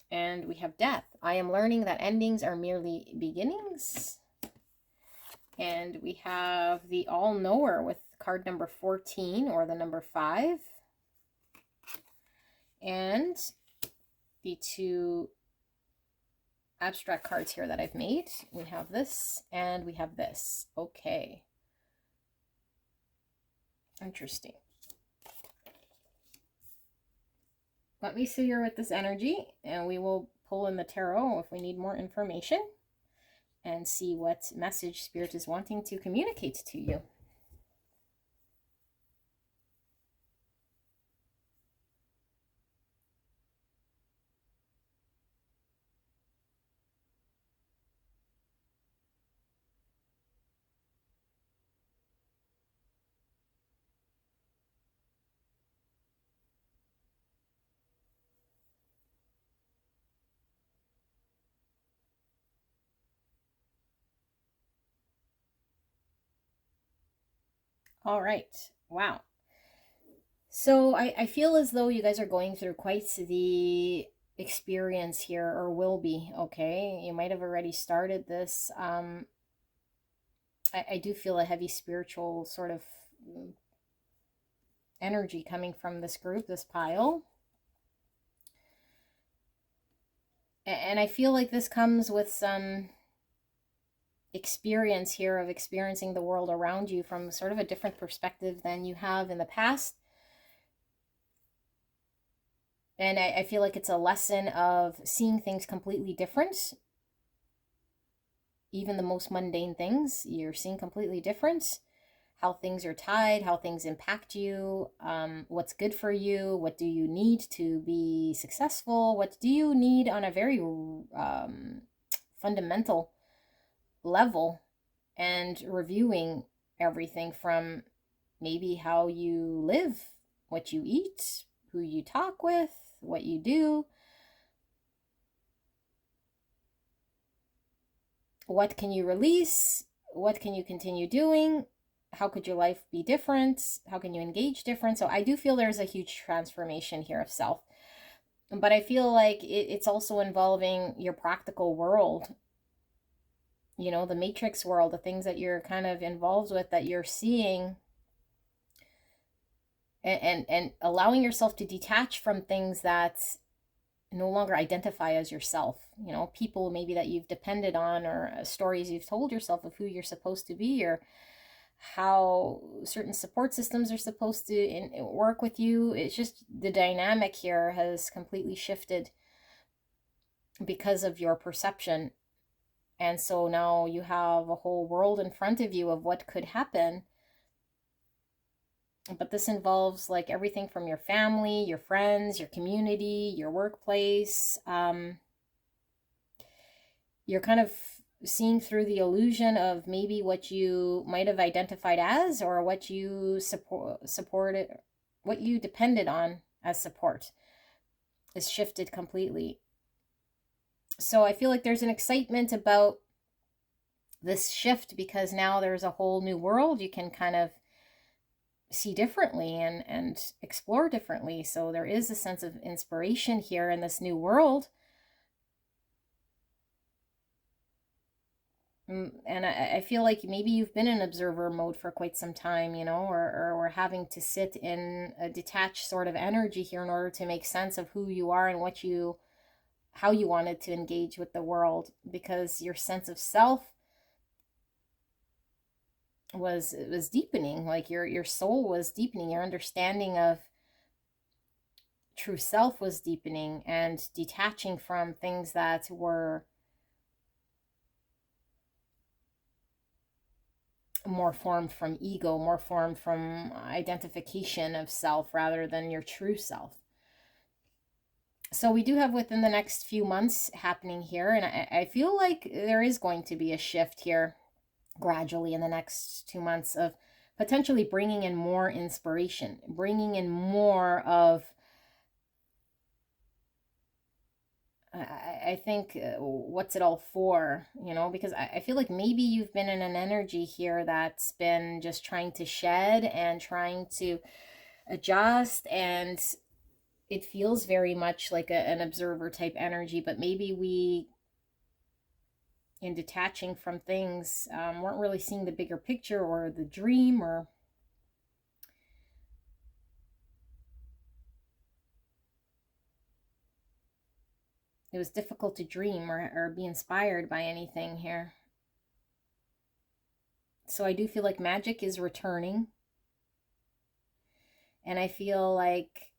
And we have death. I am learning that endings are merely beginnings. And we have the all-knower with card number 14, or the number 5. And the 2 abstract cards here that I've made. We have this and we have this. Okay. Interesting. Let me sit here with this energy and we will pull in the tarot if we need more information and see what message Spirit is wanting to communicate to you. All right. Wow. So I feel as though you guys are going through quite the experience here, or will be, okay? You might have already started this. I do feel a heavy spiritual sort of energy coming from this group, this pile. And I feel like this comes with some experience here of experiencing the world around you from sort of a different perspective than you have in the past. And I feel like it's a lesson of seeing things completely different. Even the most mundane things, you're seeing completely different. How things are tied, how things impact you, what's good for you, what do you need to be successful, what do you need on a very fundamental level, and reviewing everything from maybe how you live, what you eat, who you talk with, what you do, what can you release, what can you continue doing, how could your life be different, how can you engage different. So I do feel there's a huge transformation here of self, but I feel like it's also involving your practical world, you know, the matrix world, the things that you're kind of involved with, that you're seeing, and allowing yourself to detach from things that no longer identify as yourself. You know, people maybe that you've depended on, or stories you've told yourself of who you're supposed to be, or how certain support systems are supposed to work with you. It's just the dynamic here has completely shifted because of your perception. And so now you have a whole world in front of you of what could happen. But this involves like everything from your family, your friends, your community, your workplace. You're kind of seeing through the illusion of maybe what you might have identified as, or what you supported, what you depended on as support, is shifted completely. So I feel like there's an excitement about this shift, because now there's a whole new world you can kind of see differently and explore differently. So there is a sense of inspiration here in this new world. And I feel like maybe you've been in observer mode for quite some time, you know, or having to sit in a detached sort of energy here in order to make sense of who you are and what you, how you wanted to engage with the world, because your sense of self was deepening. Like your soul was deepening, your understanding of true self was deepening, and detaching from things that were more formed from ego, more formed from identification of self rather than your true self. So we do have within the next few months happening here, and I feel like there is going to be a shift here gradually in the next 2 months of potentially bringing in more inspiration, bringing in more of, I think, what's it all for, you know, because I feel like maybe you've been in an energy here that's been just trying to shed and trying to adjust and it feels very much like an observer type energy, but maybe we, in detaching from things, weren't really seeing the bigger picture or the dream, or it was difficult to dream or be inspired by anything here. So I do feel like magic is returning. And I feel like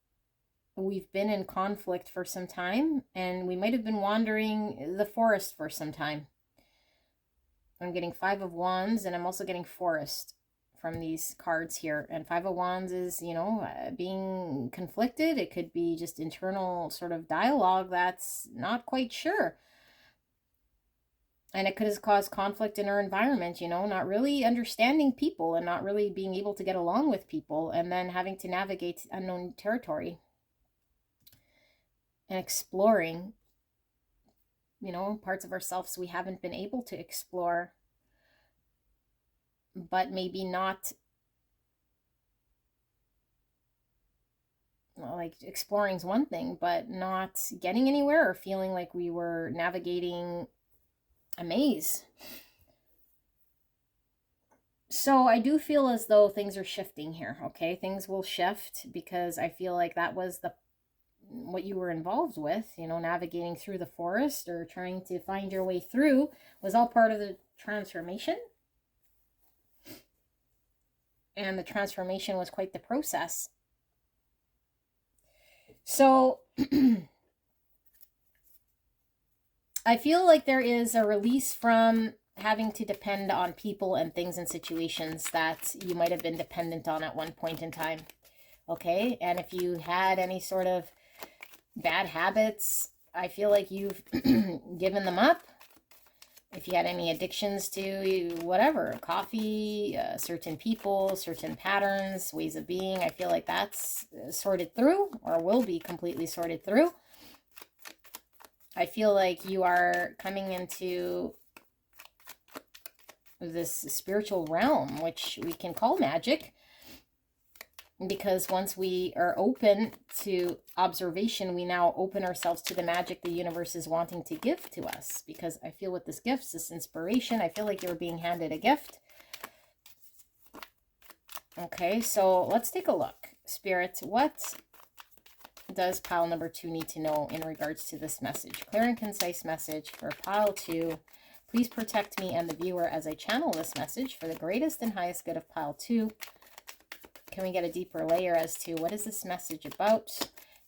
we've been in conflict for some time, and we might have been wandering the forest for some time. I'm getting 5 of Wands, and I'm also getting forest from these cards here. And 5 of Wands is, you know, being conflicted. It could be just internal sort of dialogue that's not quite sure. And it could have caused conflict in our environment, you know, not really understanding people and not really being able to get along with people, and then having to navigate unknown territory and exploring, you know, parts of ourselves we haven't been able to explore, but maybe not, like, exploring is one thing, but not getting anywhere or feeling like we were navigating a maze. So I do feel as though things are shifting here, okay? Things will shift, because I feel like that was what you were involved with, you know, navigating through the forest or trying to find your way through was all part of the transformation. And the transformation was quite the process. So I feel like there is a release from having to depend on people and things and situations that you might have been dependent on at one point in time. Okay? And if you had any sort of bad habits, I feel like you've given them up. If you had any addictions to whatever, coffee, certain people, certain patterns, ways of being, I feel like that's sorted through, or will be completely sorted through. I feel like you are coming into this spiritual realm, which we can call magic, because once we are open to observation, we now open ourselves to the magic the universe is wanting to give to us. Because I feel with this gift, this inspiration, I feel like you're being handed a gift. Okay, so let's take a look. Spirit, what does pile number 2 need to know in regards to this message? Clear and concise message for pile 2. Please protect me and the viewer as I channel this message for the greatest and highest good of pile 2. Can we get a deeper layer as to what is this message about?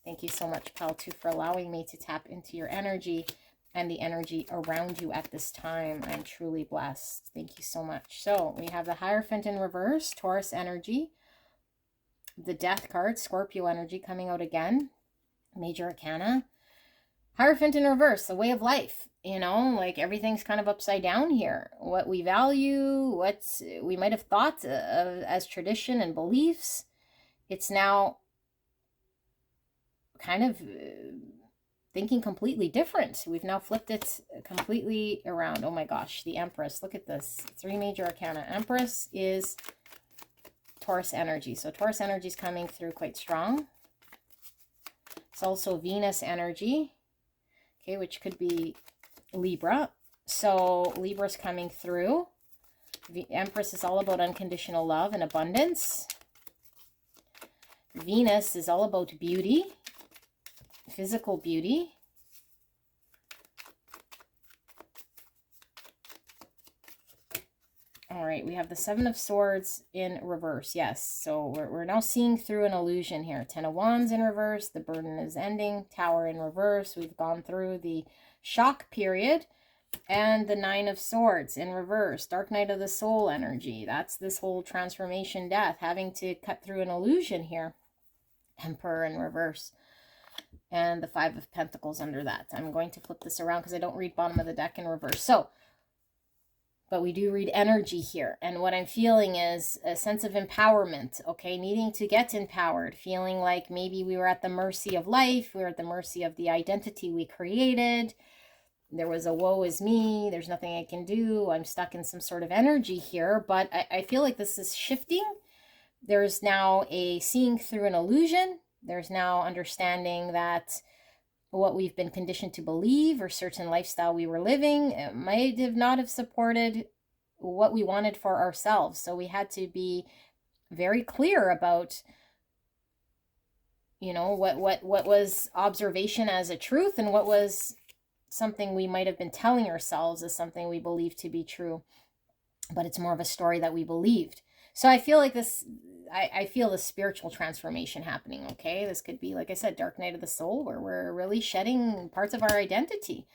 Thank you so much, pile 2, for allowing me to tap into your energy and the energy around you at this time. I'm truly blessed. Thank you so much. So we have the Hierophant in reverse, Taurus energy, the Death card, Scorpio energy coming out again, Major Arcana. Hierophant in reverse, the way of life. You know, like everything's kind of upside down here. What we value, what we might have thought of as tradition and beliefs, it's now kind of thinking completely different. We've now flipped it completely around. Oh my gosh, the Empress. Look at this. 3 Major Arcana. Empress is Taurus energy. So Taurus energy is coming through quite strong. It's also Venus energy, okay, which could be Libra. So Libra's coming through. The Empress is all about unconditional love and abundance. Venus is all about beauty, physical beauty. All right, we have the 7 of Swords in reverse. Yes, so we're now seeing through an illusion here. 10 of Wands in reverse. The burden is ending. Tower in reverse. We've gone through the shock period. And the 9 of Swords in reverse. Dark Night of the Soul energy. That's this whole transformation, death, having to cut through an illusion here. Emperor in reverse. And the 5 of Pentacles under that. I'm going to flip this around because I don't read bottom of the deck in reverse. So, but we do read energy here. And what I'm feeling is a sense of empowerment, okay? Needing to get empowered. Feeling like maybe we were at the mercy of life. We were at the mercy of the identity we created. There was a woe is me. There's nothing I can do. I'm stuck in some sort of energy here. But I feel like this is shifting. There's now a seeing through an illusion. There's now understanding that what we've been conditioned to believe or certain lifestyle we were living, it might have not have supported what we wanted for ourselves. So we had to be very clear about, you know, what was observation as a truth and what was something we might have been telling ourselves as something we believed to be true, but it's more of a story that we believed. So I feel like this, I feel the spiritual transformation happening, okay? This could be, like I said, dark night of the soul, where we're really shedding parts of our identity.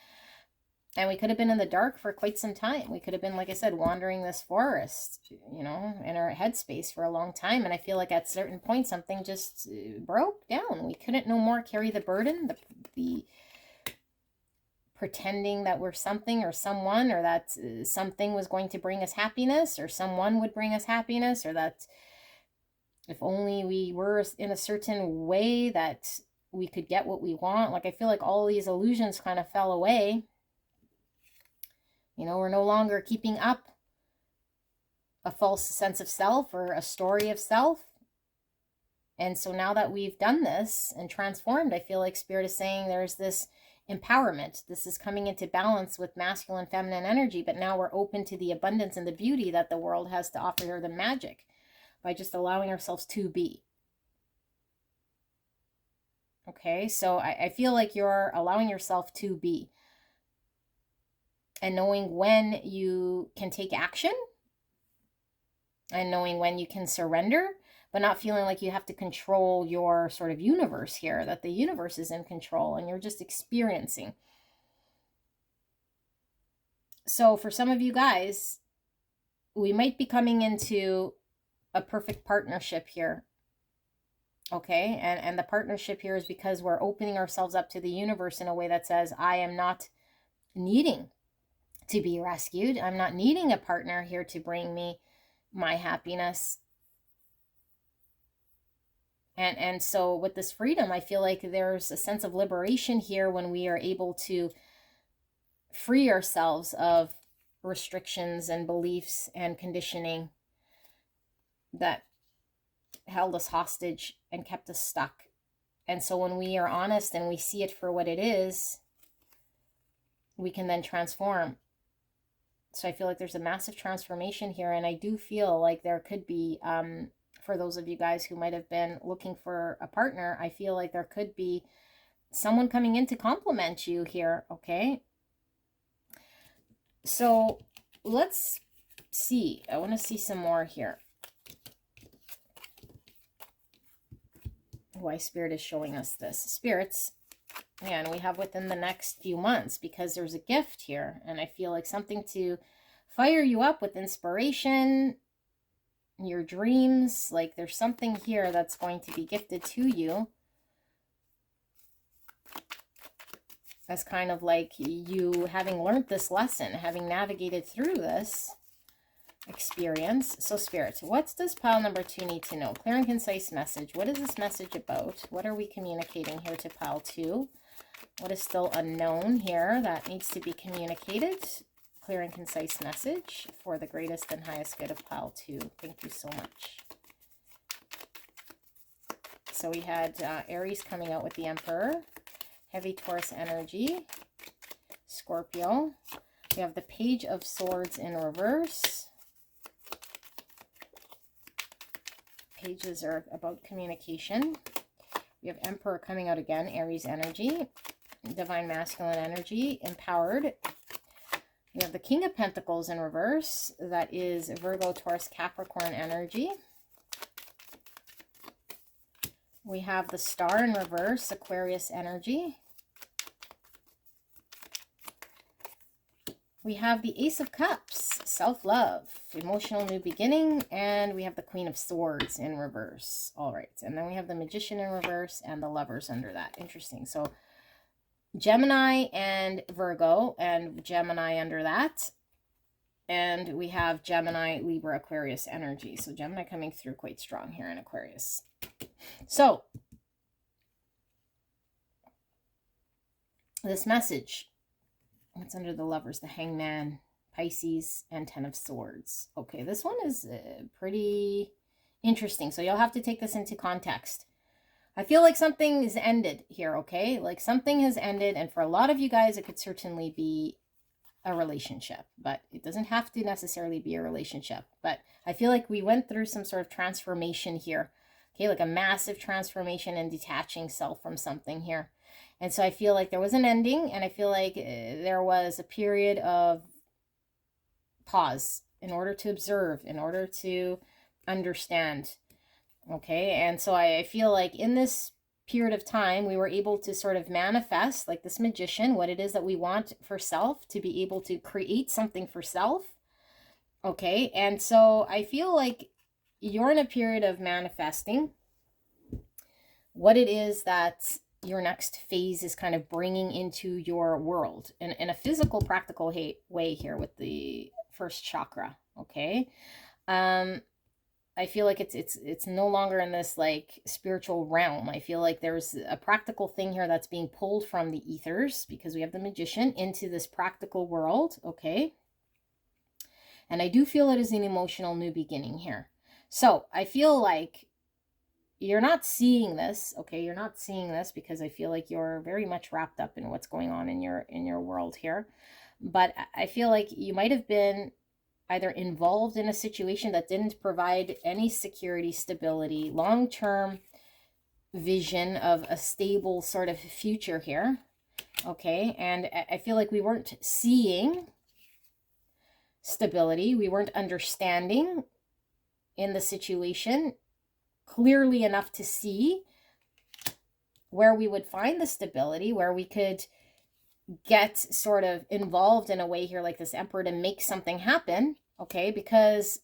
And we could have been in the dark for quite some time. We could have been, like I said, wandering this forest, you know, in our headspace for a long time. And I feel like at certain points, something just broke down. We couldn't no more carry the burden, the pretending that we're something or someone, or that something was going to bring us happiness, or someone would bring us happiness, or that if only we were in a certain way that we could get what we want. Like, I feel like all these illusions kind of fell away. You know, we're no longer keeping up a false sense of self or a story of self. And so now that we've done this and transformed, I feel like Spirit is saying there's this empowerment. This is coming into balance with masculine, feminine energy, but now we're open to the abundance and the beauty that the world has to offer, the magic, by just allowing ourselves to be. Okay, so I feel like you're allowing yourself to be. And knowing when you can take action, and knowing when you can surrender, but not feeling like you have to control your sort of universe here, that the universe is in control and you're just experiencing. So for some of you guys, we might be coming into a perfect partnership here. Okay, and the partnership here is because we're opening ourselves up to the universe in a way that says, I am not needing to be rescued. I'm not needing a partner here to bring me my happiness. And so with this freedom, I feel like there's a sense of liberation here when we are able to free ourselves of restrictions and beliefs and conditioning that held us hostage and kept us stuck. And so when we are honest and we see it for what it is, we can then transform. So I feel like there's a massive transformation here. And I do feel like there could be, for those of you guys who might have been looking for a partner, I feel like there could be someone coming in to compliment you here, okay? So let's see. I want to see some more here. Why Spirit is showing us this. Spirits, and we have within the next few months, because there's a gift here. And I feel like something to fire you up with inspiration, your dreams. Like there's something here that's going to be gifted to you as kind of like you having learned this lesson, having navigated through this experience. So Spirit, what does pile number 2 need to know? Clear and concise message. What is this message about? What are we communicating here to pile 2? What is still unknown here that needs to be communicated? Clear and concise message for the greatest and highest good of pile 2. Thank you so much. So we had Aries coming out with the Emperor, heavy Taurus energy, Scorpio. We have the Page of Swords in reverse. Pages are about communication. We have Emperor coming out again, Aries energy, divine masculine energy, empowered. We have the King of Pentacles in reverse. That is Virgo, Taurus, Capricorn energy. We have the Star in reverse, Aquarius energy. We have the Ace of Cups, self-love, emotional new beginning, and we have the Queen of Swords in reverse. All right, and then we have the Magician in reverse and the Lovers under that. Interesting. So Gemini and Virgo, and Gemini under that. And we have Gemini, Libra, Aquarius energy. So Gemini coming through quite strong here in Aquarius. So this message, what's under the Lovers? The Hangman, Pisces, and Ten of Swords. Okay, this one is pretty interesting. So you'll have to take this into context. I feel like something is ended here, okay? Like something has ended, and for a lot of you guys, it could certainly be a relationship, but it doesn't have to necessarily be a relationship. But I feel like we went through some sort of transformation here, okay? Like a massive transformation and detaching self from something here. And so I feel like there was an ending, and I feel like there was a period of pause in order to observe, in order to understand. Okay, and so I feel like in this period of time, we were able to sort of manifest, like this magician, what it is that we want for self, to be able to create something for self. Okay, and so I feel like you're in a period of manifesting what it is that your next phase is kind of bringing into your world in a physical, practical way here with the first chakra. Okay, I feel like it's no longer in this like spiritual realm. I feel like there's a practical thing here that's being pulled from the ethers, because we have the magician, into this practical world, okay? And I do feel it is an emotional new beginning here. So I feel like you're not seeing this, okay? You're not seeing this because I feel like you're very much wrapped up in what's going on in your world here. But I feel like you might have been either involved in a situation that didn't provide any security, stability, long-term vision of a stable sort of future here. Okay, and I feel like we weren't seeing stability. We weren't understanding in the situation clearly enough to see where we would find the stability, where we could get sort of involved in a way here like this emperor to make something happen, okay? Because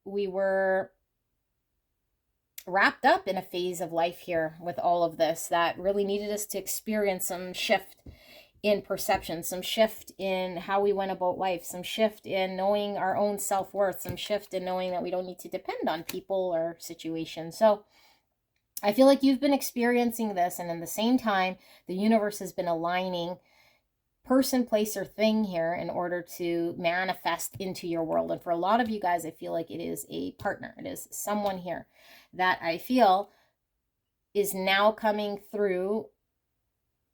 we were wrapped up in a phase of life here with all of this that really needed us to experience some shift in perception, some shift in how we went about life, some shift in knowing our own self-worth, some shift in knowing that we don't need to depend on people or situations. So I feel like you've been experiencing this, and in the same time, the universe has been aligning person, place, or thing here in order to manifest into your world. And for a lot of you guys, I feel like it is a partner. It is someone here that I feel is now coming through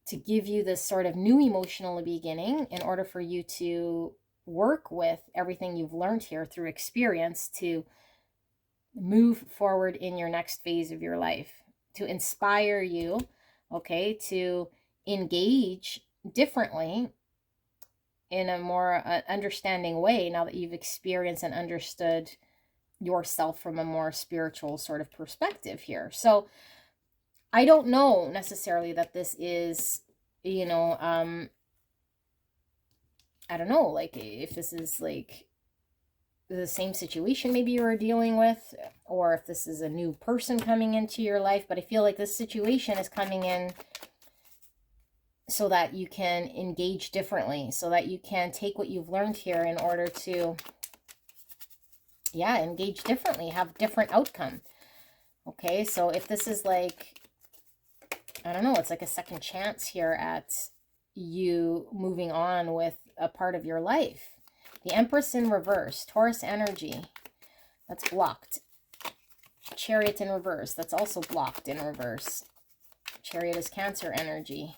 to give you this sort of new emotional beginning in order for you to work with everything you've learned here through experience to move forward in your next phase of your life, to inspire you, okay, to engage differently in a more understanding way now that you've experienced and understood yourself from a more spiritual sort of perspective here. So I don't know necessarily that this is, you know, I don't know, like if this is like the same situation maybe you were dealing with, or if this is a new person coming into your life. But I feel like this situation is coming in so that you can engage differently, so that you can take what you've learned here in order to, yeah, engage differently, have different outcome. Okay, so if this is like, I don't know, it's like a second chance here at you moving on with a part of your life. The Empress in reverse, Taurus energy, that's blocked. Chariot in reverse, that's also blocked in reverse. Chariot is Cancer energy.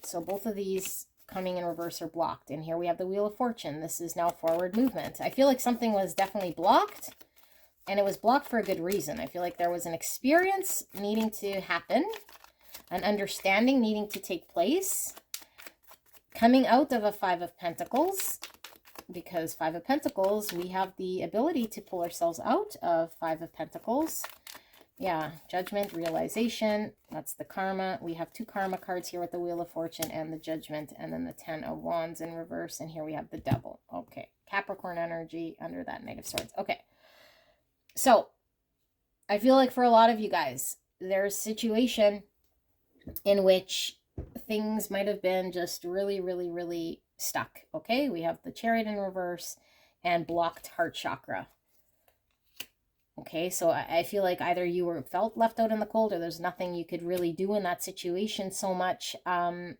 So both of these coming in reverse are blocked. And here we have the Wheel of Fortune. This is now forward movement. I feel like something was definitely blocked, and it was blocked for a good reason. I feel like there was an experience needing to happen, an understanding needing to take place, coming out of a Five of Pentacles, because Five of Pentacles, we have the ability to pull ourselves out of Five of Pentacles. Yeah, Judgment, realization, that's the karma. We have two karma cards here with the Wheel of Fortune and the Judgment, and then the Ten of Wands in reverse, and here we have the Devil. Okay, Capricorn energy under that Knight of Swords. Okay, so I feel like for a lot of you guys, there's a situation in which things might have been just really, really, really stuck. Okay, we have the Chariot in reverse and blocked heart chakra. Okay, so I feel like either you felt left out in the cold, or there's nothing you could really do in that situation so much. I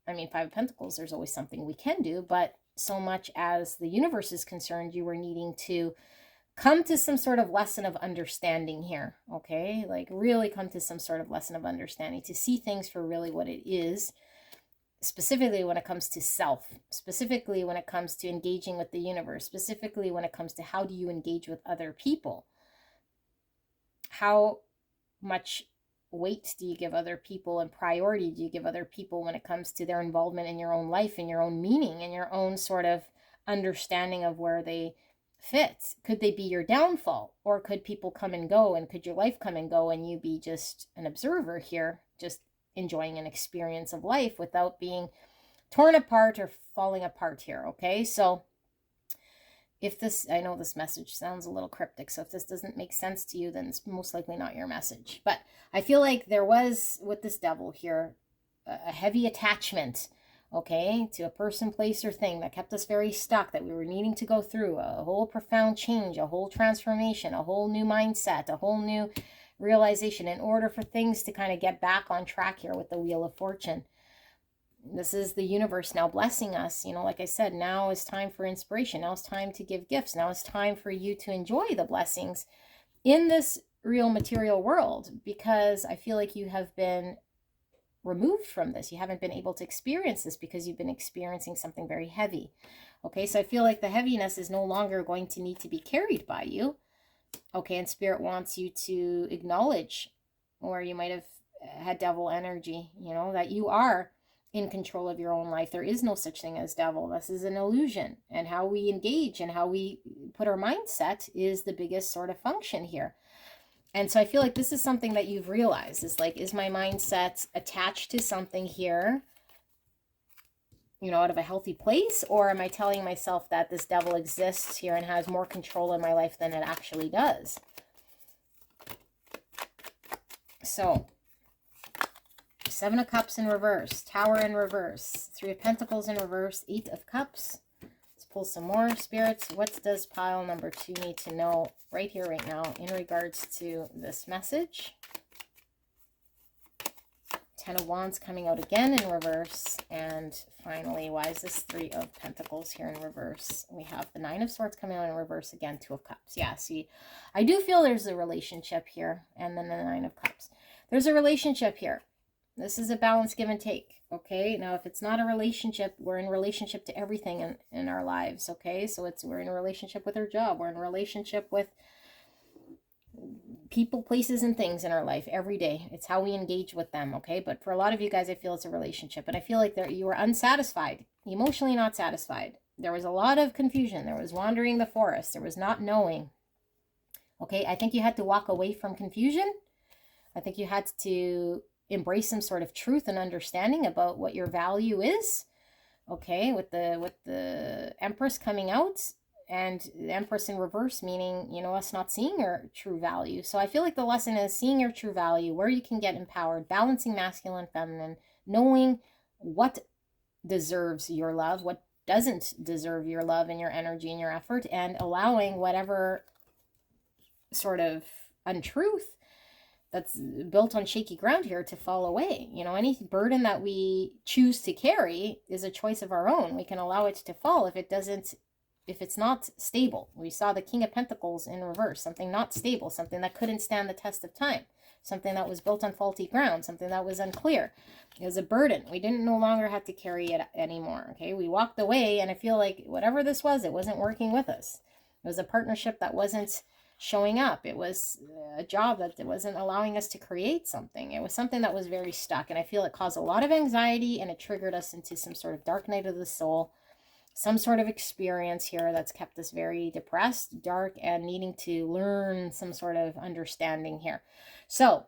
mean, Five of Pentacles, there's always something we can do, but so much as the universe is concerned, you were needing to come to some sort of lesson of understanding here, okay? Like really come to some sort of lesson of understanding, to see things for really what it is, specifically when it comes to self, specifically when it comes to engaging with the universe, specifically when it comes to how do you engage with other people? How much weight do you give other people and priority do you give other people when it comes to their involvement in your own life and your own meaning and your own sort of understanding of where they fit? Could they be your downfall, or could people come and go, and could your life come and go and you be just an observer here, just enjoying an experience of life without being torn apart or falling apart here? Okay, so if this, I know this message sounds a little cryptic, so if this doesn't make sense to you, then it's most likely not your message. But I feel like there was, with this devil here, a heavy attachment, okay, to a person, place, or thing that kept us very stuck, that we were needing to go through a whole profound change, a whole transformation, a whole new mindset, a whole new realization in order for things to kind of get back on track here with the Wheel of Fortune. This is the universe now blessing us. You know, like I said, now is time for inspiration. Now it's time to give gifts. Now it's time for you to enjoy the blessings in this real material world, because I feel like you have been removed from this. You haven't been able to experience this because you've been experiencing something very heavy. Okay, so I feel like the heaviness is no longer going to need to be carried by you. Okay, and Spirit wants you to acknowledge where you might have had devil energy, you know, that you are in control of your own life. There is no such thing as devil. This is an illusion. And how we engage and how we put our mindset is the biggest sort of function here. And so I feel like this is something that you've realized. Is like, is my mindset attached to something here, you know, out of a healthy place? Or am I telling myself that this devil exists here and has more control in my life than it actually does? So, Seven of Cups in reverse, Tower in reverse, Three of Pentacles in reverse, Eight of Cups. Let's pull some more, spirits. What does pile number 2 need to know right here, right now, in regards to this message? Ten of Wands coming out again in reverse. And finally, why is this Three of Pentacles here in reverse? We have the Nine of Swords coming out in reverse again, Two of Cups. Yeah, see, I do feel there's a relationship here. And then the Nine of Cups. There's a relationship here. This is a balance, give and take, okay? Now, if it's not a relationship, we're in relationship to everything in our lives, okay? So we're in a relationship with our job. We're in a relationship with people, places, and things in our life every day. It's how we engage with them, okay? But for a lot of you guys, I feel it's a relationship. And I feel like you were unsatisfied, emotionally not satisfied. There was a lot of confusion. There was wandering the forest. There was not knowing, okay? I think you had to walk away from confusion. I think you had to embrace some sort of truth and understanding about what your value is, okay, with the Empress coming out, and the Empress in reverse, meaning, you know, us not seeing your true value. So I feel like the lesson is seeing your true value, where you can get empowered, balancing masculine, feminine, knowing what deserves your love, what doesn't deserve your love and your energy and your effort, and allowing whatever sort of untruth that's built on shaky ground here to fall away. You know, any burden that we choose to carry is a choice of our own. We can allow it to fall if it's not stable. We saw the King of Pentacles in reverse, something not stable, something that couldn't stand the test of time, something that was built on faulty ground, something that was unclear. It was a burden. We didn't no longer have to carry it anymore, okay? We walked away, and I feel like whatever this was, it wasn't working with us. It was a partnership that wasn't showing up. It was a job that wasn't allowing us to create something. It was something that was very stuck, and I feel it caused a lot of anxiety, and it triggered us into some sort of dark night of the soul, some sort of experience here that's kept us very depressed, dark, and needing to learn some sort of understanding here. So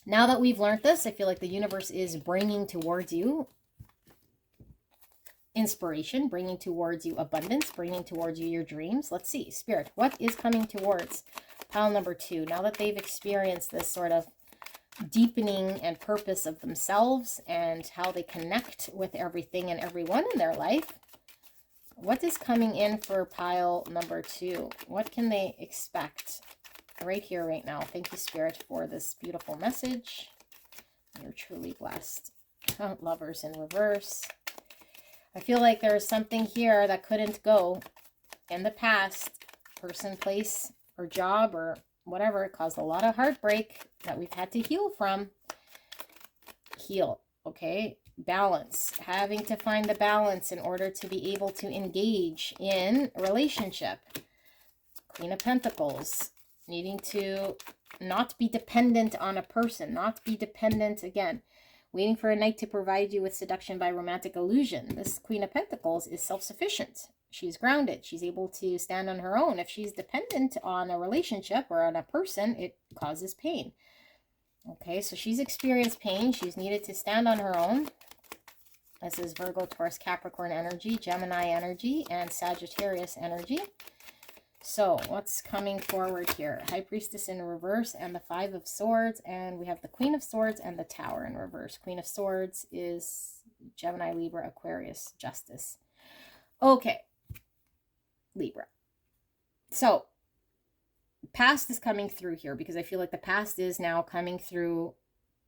now that we've learned this, I feel like the universe is bringing towards you inspiration, bringing towards you abundance, bringing towards you your dreams. Let's see, Spirit, what is coming towards pile number 2 now that they've experienced this sort of deepening and purpose of themselves and how they connect with everything and everyone in their life? What is coming in for pile number 2? What can they expect right here, right now? Thank you, Spirit, for this beautiful message. You're truly blessed. Lovers in reverse. I feel like there's something here that couldn't go in the past, person, place, or job, or whatever. It caused a lot of heartbreak that we've had to heal from. Heal, okay? Balance. Having to find the balance in order to be able to engage in a relationship. Queen of Pentacles. Needing to not be dependent on a person. Not be dependent, again. Waiting for a knight to provide you with seduction by romantic illusion. This Queen of Pentacles is self-sufficient. She's grounded. She's able to stand on her own. If she's dependent on a relationship or on a person, it causes pain. Okay, so she's experienced pain. She's needed to stand on her own. This is Virgo, Taurus, Capricorn energy, Gemini energy, and Sagittarius energy. So what's coming forward here? High Priestess in reverse and the Five of Swords. And we have the Queen of Swords and the Tower in reverse. Queen of Swords is Gemini, Libra, Aquarius, Justice. Okay. Libra. So past is coming through here because I feel like the past is now coming through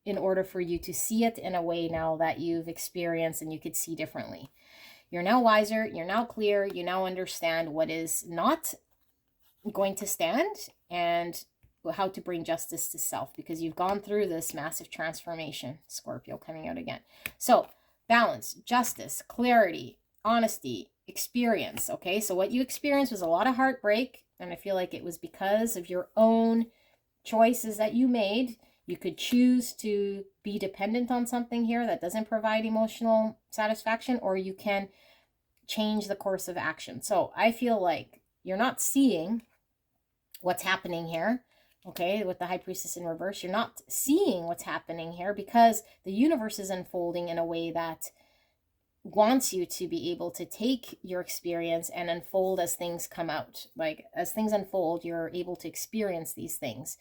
in order for you to see it in a way now that you've experienced and you could see differently. You're now wiser. You're now clear. You now understand what is not going to stand and how to bring justice to self because you've gone through this massive transformation. Scorpio coming out again. So balance, justice, clarity, honesty, experience. Okay, so what you experienced was a lot of heartbreak, and I feel like it was because of your own choices that you made. You could choose to be dependent on something here that doesn't provide emotional satisfaction, or you can change the course of action. So I feel like you're not seeing what's happening here, okay, with the High Priestess in reverse. You're not seeing what's happening here because the universe is unfolding in a way that wants you to be able to take your experience and unfold as things come out. Like, as things unfold, you're able to experience these things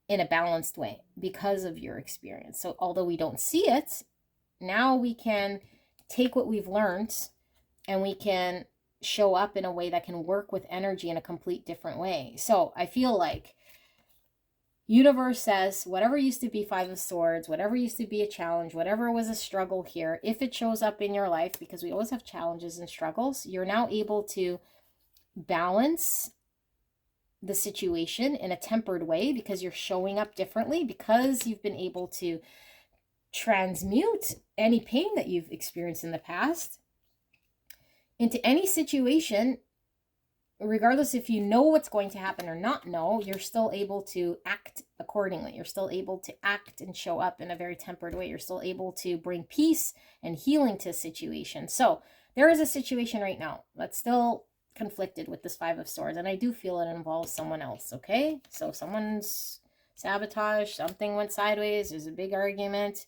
in a balanced way because of your experience. So although we don't see it, now we can take what we've learned and we can show up in a way that can work with energy in a complete different way. So I feel like universe says whatever used to be Five of Swords, whatever used to be a challenge, whatever was a struggle here, if it shows up in your life, because we always have challenges and struggles, you're now able to balance the situation in a tempered way because you're showing up differently, because you've been able to transmute any pain that you've experienced in the past into any situation, regardless if you know what's going to happen or not know, you're still able to act accordingly. You're still able to act and show up in a very tempered way. You're still able to bring peace and healing to a situation. So there is a situation right now that's still conflicted with this Five of Swords, and I do feel it involves someone else, okay? So someone's sabotaged, something went sideways, there's a big argument.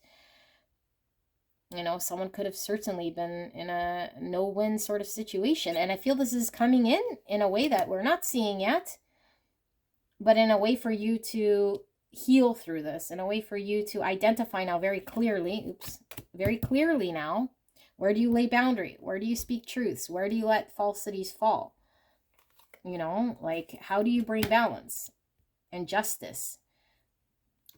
You know, someone could have certainly been in a no-win sort of situation. And I feel this is coming in a way that we're not seeing yet, but in a way for you to heal through this, in a way for you to identify now very clearly, very clearly now, where do you lay boundary? Where do you speak truths? Where do you let falsities fall? You know, like, how do you bring balance and justice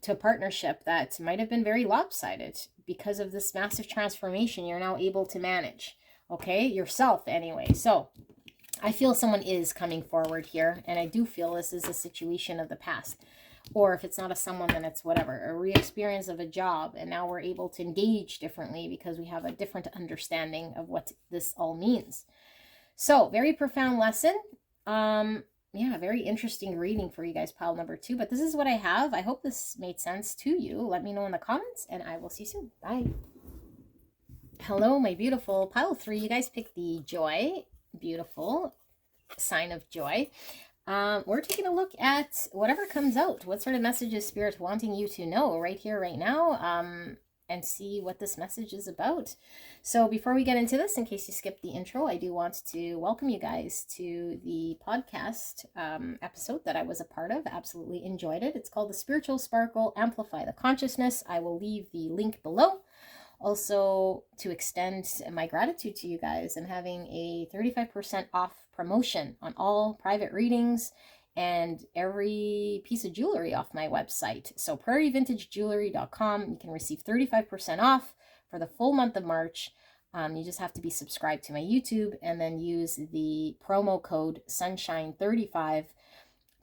to a partnership that might have been very lopsided because of this massive transformation you're now able to manage, okay? Yourself anyway. So I feel someone is coming forward here, and I do feel this is a situation of the past. Or if it's not a someone, then it's whatever, a re-experience of a job, and now we're able to engage differently because we have a different understanding of what this all means. So very profound lesson. Yeah, very interesting reading for you guys, pile number 2. But this is what I have. I hope this made sense to you. Let me know in the comments, and I will see you soon. Bye. Hello, my beautiful pile 3. You guys picked the joy. Beautiful sign of joy. We're taking a look at whatever comes out. What sort of message is Spirit wanting you to know right here, right now? And see what this message is about. So before we get into this, in case you skipped the intro, I do want to welcome you guys to the podcast episode that I was a part of. Absolutely enjoyed it. It's called The Spiritual Sparkle, Amplify the Consciousness. I will leave the link below. Also, to extend my gratitude to you guys and having a 35% off promotion on all private readings and every piece of jewelry off my website. So prairievintagejewelry.com, you can receive 35% off for the full month of March. You just have to be subscribed to my YouTube and then use the promo code sunshine35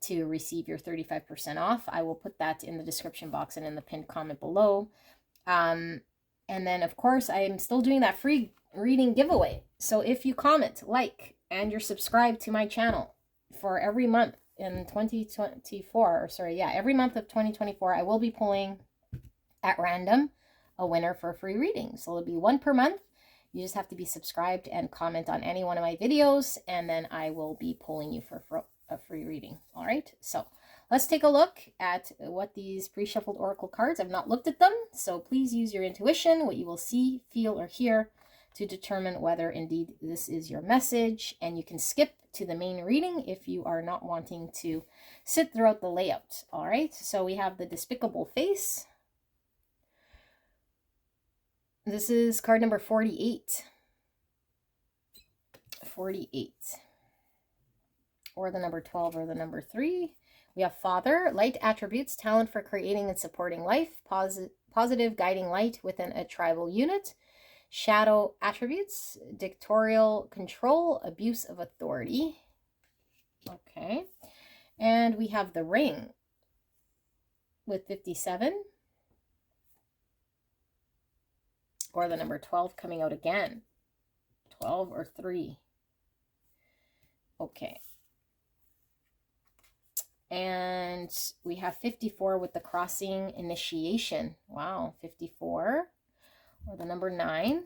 to receive your 35% off. I will put that in the description box and in the pinned comment below. And then, of course, I am still doing that free reading giveaway. So if you comment, like, and you're subscribed to my channel for every month in 2024, or sorry, yeah, every month of 2024, I will be pulling at random a winner for a free reading. So it'll be one per month. You just have to be subscribed and comment on any one of my videos, and then I will be pulling you for a free reading. All right, so let's take a look at what these pre-shuffled oracle cards. I've not looked at them, so please use your intuition, what you will see, feel, or hear, to determine whether indeed this is your message. And you can skip to the main reading if you are not wanting to sit throughout the layout. All right, so we have the Despicable Face. This is card number 48. 48. Or the number 12 or the number 3. We have Father, light attributes, talent for creating and supporting life, positive guiding light within a tribal unit. Shadow attributes, dictatorial control, abuse of authority. Okay. And we have the Ring with 57. Or the number 12 coming out again. 12 or 3. Okay. And we have 54 with the crossing initiation. Wow, 54. Or the number 9.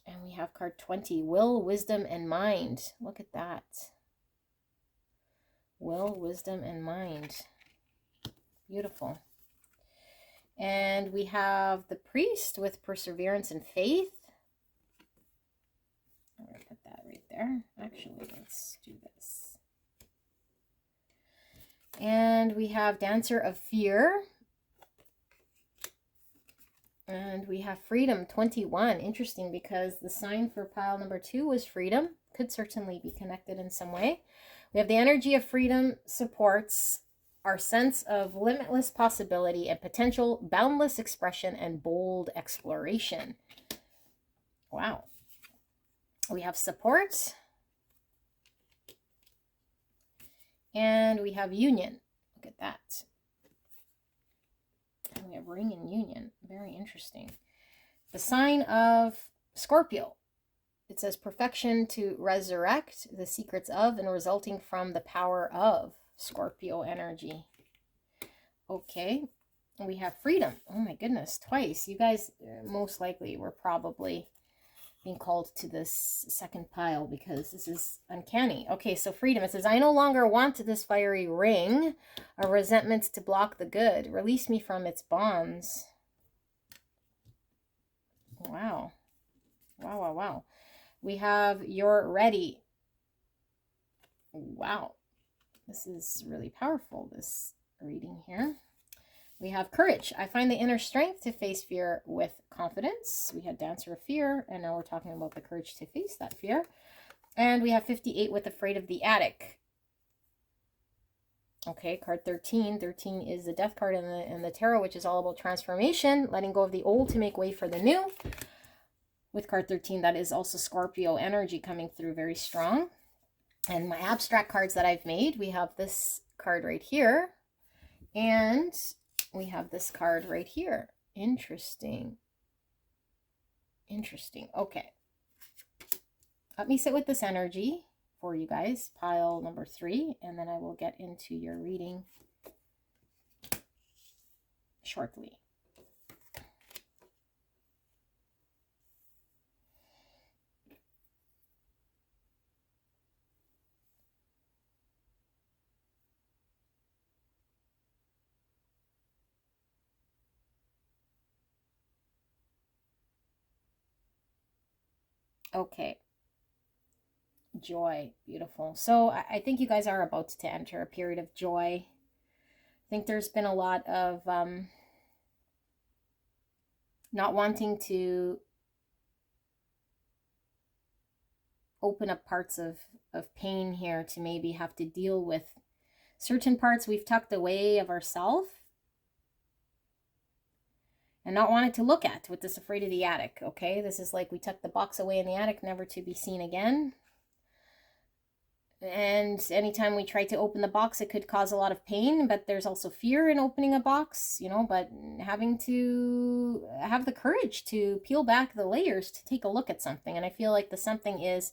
And we have card 20, will, wisdom, and mind. Look at that. Will, wisdom, and mind. Beautiful. And we have the Priest with perseverance and faith. I'm going to put that right there. Actually, let's do this. And we have Dancer of Fear. And we have Freedom 21. Interesting, because the sign for pile number 2 was freedom. Could certainly be connected in some way. We have the energy of freedom supports our sense of limitless possibility and potential, boundless expression, and bold exploration. Wow. We have support. And we have union. Look at that. And we have ring and union. Very interesting. The sign of Scorpio. It says perfection to resurrect the secrets of and resulting from the power of Scorpio energy. Okay. And we have freedom. Oh my goodness, twice. You guys most likely were probably being called to this second pile because this is uncanny. Okay, so freedom. It says, I no longer want this fiery ring of resentment to block the good. Release me from its bonds. Wow. Wow, wow, wow. We have you're ready. Wow. This is really powerful, this reading here. We have courage. I find the inner strength to face fear with confidence. We had Dancer of Fear, and now we're talking about the courage to face that fear. And we have 58 with Afraid of the Attic. Okay, card 13. 13 is the Death card in the tarot, which is all about transformation, letting go of the old to make way for the new. With card 13, that is also Scorpio energy coming through very strong. And my abstract cards that I've made, we have this card right here. And we have this card right here. Interesting. Interesting. Okay. Let me sit with this energy for you guys. Pile number 3. And then I will get into your reading shortly. Okay. Joy. Beautiful. So I think you guys are about to enter a period of joy. I think there's been a lot of not wanting to open up parts of pain here, to maybe have to deal with certain parts we've tucked away of ourselves. and not wanted to look at with this afraid of the attic, okay? This is like we tucked the box away in the attic, never to be seen again. And anytime we try to open the box, it could cause a lot of pain, but there's also fear in opening a box, you know, but having to have the courage to peel back the layers to take a look at something. And I feel like the something is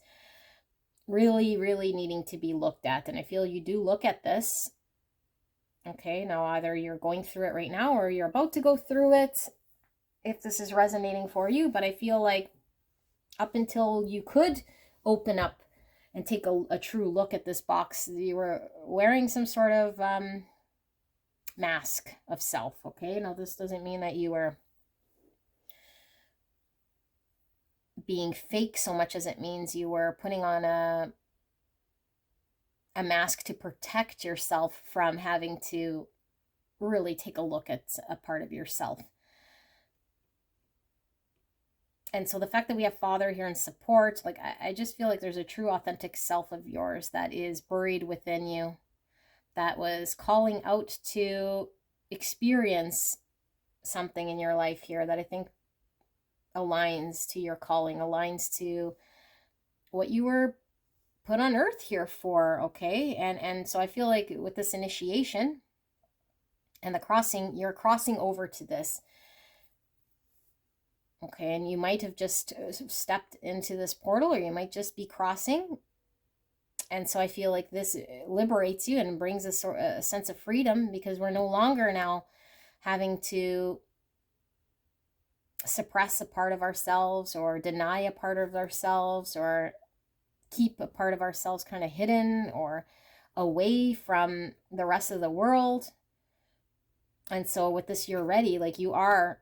really, really needing to be looked at. And I feel you do look at this. Okay, now either you're going through it right now or you're about to go through it, if this is resonating for you. But I feel like up until you could open up and take a true look at this box, you were wearing some sort of mask of self, okay? Now, this doesn't mean that you were being fake so much as it means you were putting on a mask to protect yourself from having to really take a look at a part of yourself. And so the fact that we have Father here and support, like I just feel like there's a true authentic self of yours that is buried within you, that was calling out to experience something in your life here that I think aligns to your calling, aligns to what you were put on earth here for, okay? And so I feel like with this initiation and the crossing, you're crossing over to this. Okay, and you might have just stepped into this portal, or you might just be crossing. And so I feel like this liberates you and brings a sense of freedom, because we're no longer now having to suppress a part of ourselves or deny a part of ourselves or keep a part of ourselves kind of hidden or away from the rest of the world. And so with this, you're ready, like you are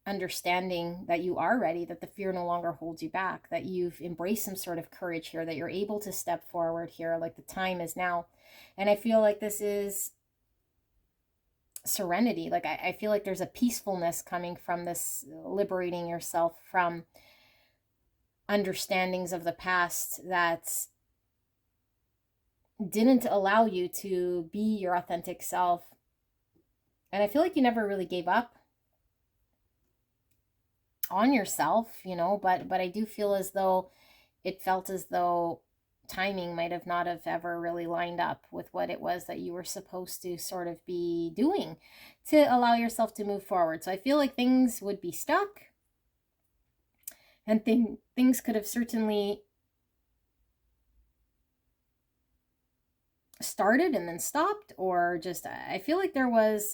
understanding that you are ready, that the fear no longer holds you back, that you've embraced some sort of courage here, that you're able to step forward here, like the time is now. And I feel like this is serenity. Like I feel like there's a peacefulness coming from this, liberating yourself from understandings of the past that didn't allow you to be your authentic self. And I feel like you never really gave up on yourself, you know, but I do feel as though it felt as though timing might have not have ever really lined up with what it was that you were supposed to sort of be doing to allow yourself to move forward. So I feel like things would be stuck, and things could have certainly started and then stopped, or just, I feel like there was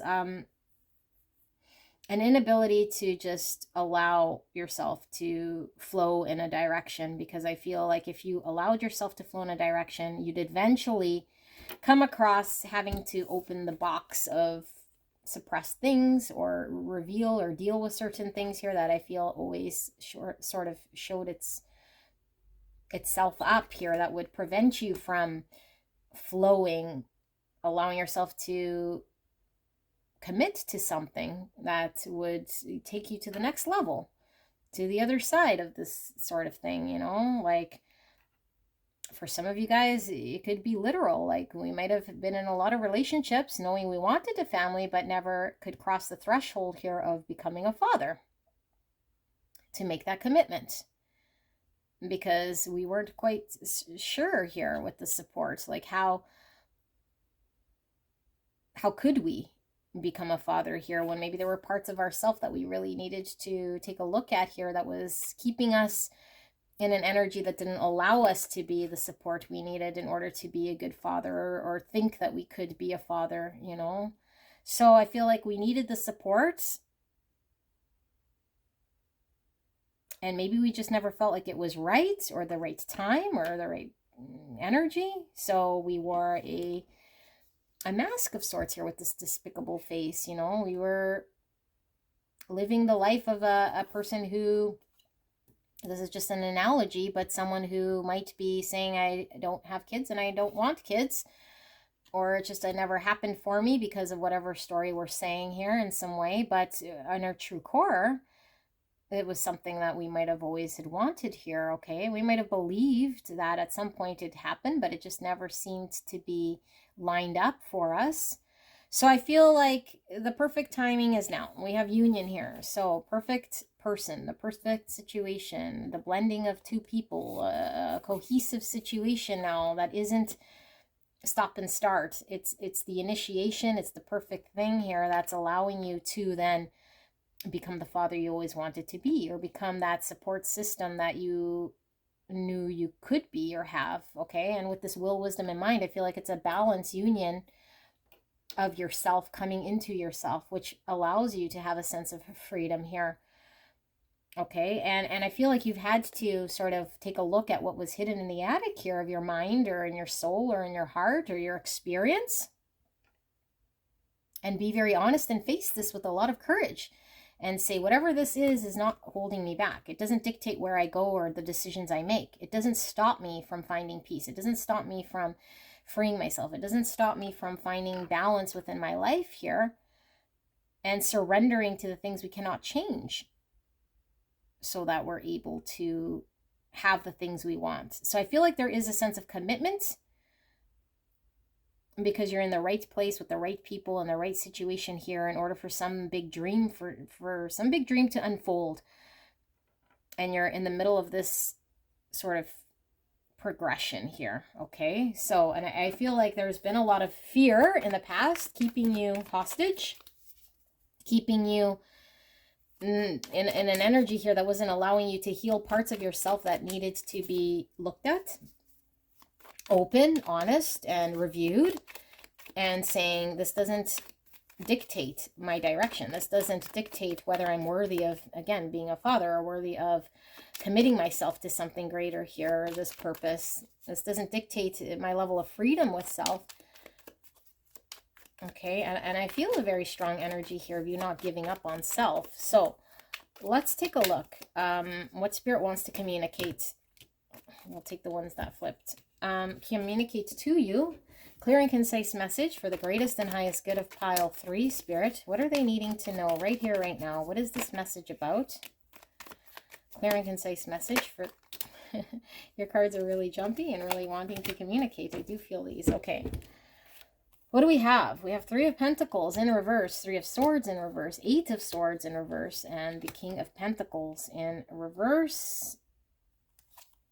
an inability to just allow yourself to flow in a direction, because I feel like if you allowed yourself to flow in a direction, you'd eventually come across having to open the box of suppressed things or reveal or deal with certain things here that I feel always sort of showed itself up here, that would prevent you from flowing, allowing yourself to commit to something that would take you to the next level, to the other side of this sort of thing, you know? Like for some of you guys, it could be literal. Like we might have been in a lot of relationships knowing we wanted a family, but never could cross the threshold here of becoming a father to make that commitment, because we weren't quite sure here with the support. Like how could we become a father here when maybe there were parts of ourselves that we really needed to take a look at here that was keeping us in an energy that didn't allow us to be the support we needed in order to be a good father, or think that we could be a father, you know? So I feel like we needed the support, and maybe we just never felt like it was right, or the right time, or the right energy. So we wore a mask of sorts here with this despicable face, you know? We were living the life of a person who, this is just an analogy, but someone who might be saying, I don't have kids and I don't want kids, or it just never happened for me because of whatever story we're saying here in some way. But in our true core, it was something that we might have always had wanted here, okay? We might have believed that at some point it happened, but it just never seemed to be lined up for us. So I feel like the perfect timing is now. We have union here. So perfect person, the perfect situation, the blending of two people, a cohesive situation now that isn't stop and start. It's the initiation. It's the perfect thing here that's allowing you to then become the father you always wanted to be, or become that support system that you knew you could be or have. Okay. And with this will, wisdom in mind, I feel like it's a balance union of yourself coming into yourself, which allows you to have a sense of freedom here. Okay. And I feel like you've had to sort of take a look at what was hidden in the attic here of your mind, or in your soul, or in your heart, or your experience, and be very honest and face this with a lot of courage and say, whatever this is not holding me back. It doesn't dictate where I go or the decisions I make. It doesn't stop me from finding peace. It doesn't stop me from freeing myself. It doesn't stop me from finding balance within my life here and surrendering to the things we cannot change, so that we're able to have the things we want. So I feel like there is a sense of commitment, because you're in the right place with the right people and the right situation here in order for some big dream for some big dream to unfold. And you're in the middle of this sort of progression here. Okay. So, and I feel like there's been a lot of fear in the past keeping you hostage, keeping you in an energy here that wasn't allowing you to heal parts of yourself that needed to be looked at, open, honest, and reviewed, and saying, this doesn't dictate my direction. This doesn't dictate whether I'm worthy of, again, being a father, or worthy of committing myself to something greater here, or this purpose. This doesn't dictate my level of freedom with self. Okay, and I feel a very strong energy here of you not giving up on self. So let's take a look. What Spirit wants to communicate. We'll take the ones that flipped. Communicate to you. Clear and concise message for the greatest and highest good of pile 3, Spirit. What are they needing to know right here, right now? What is this message about? Clear and concise message for... Your cards are really jumpy and really wanting to communicate. I do feel these. Okay. What do we have? We have 3 of Pentacles in reverse, 3 of Swords in reverse, 8 of Swords in reverse, and the King of Pentacles in reverse.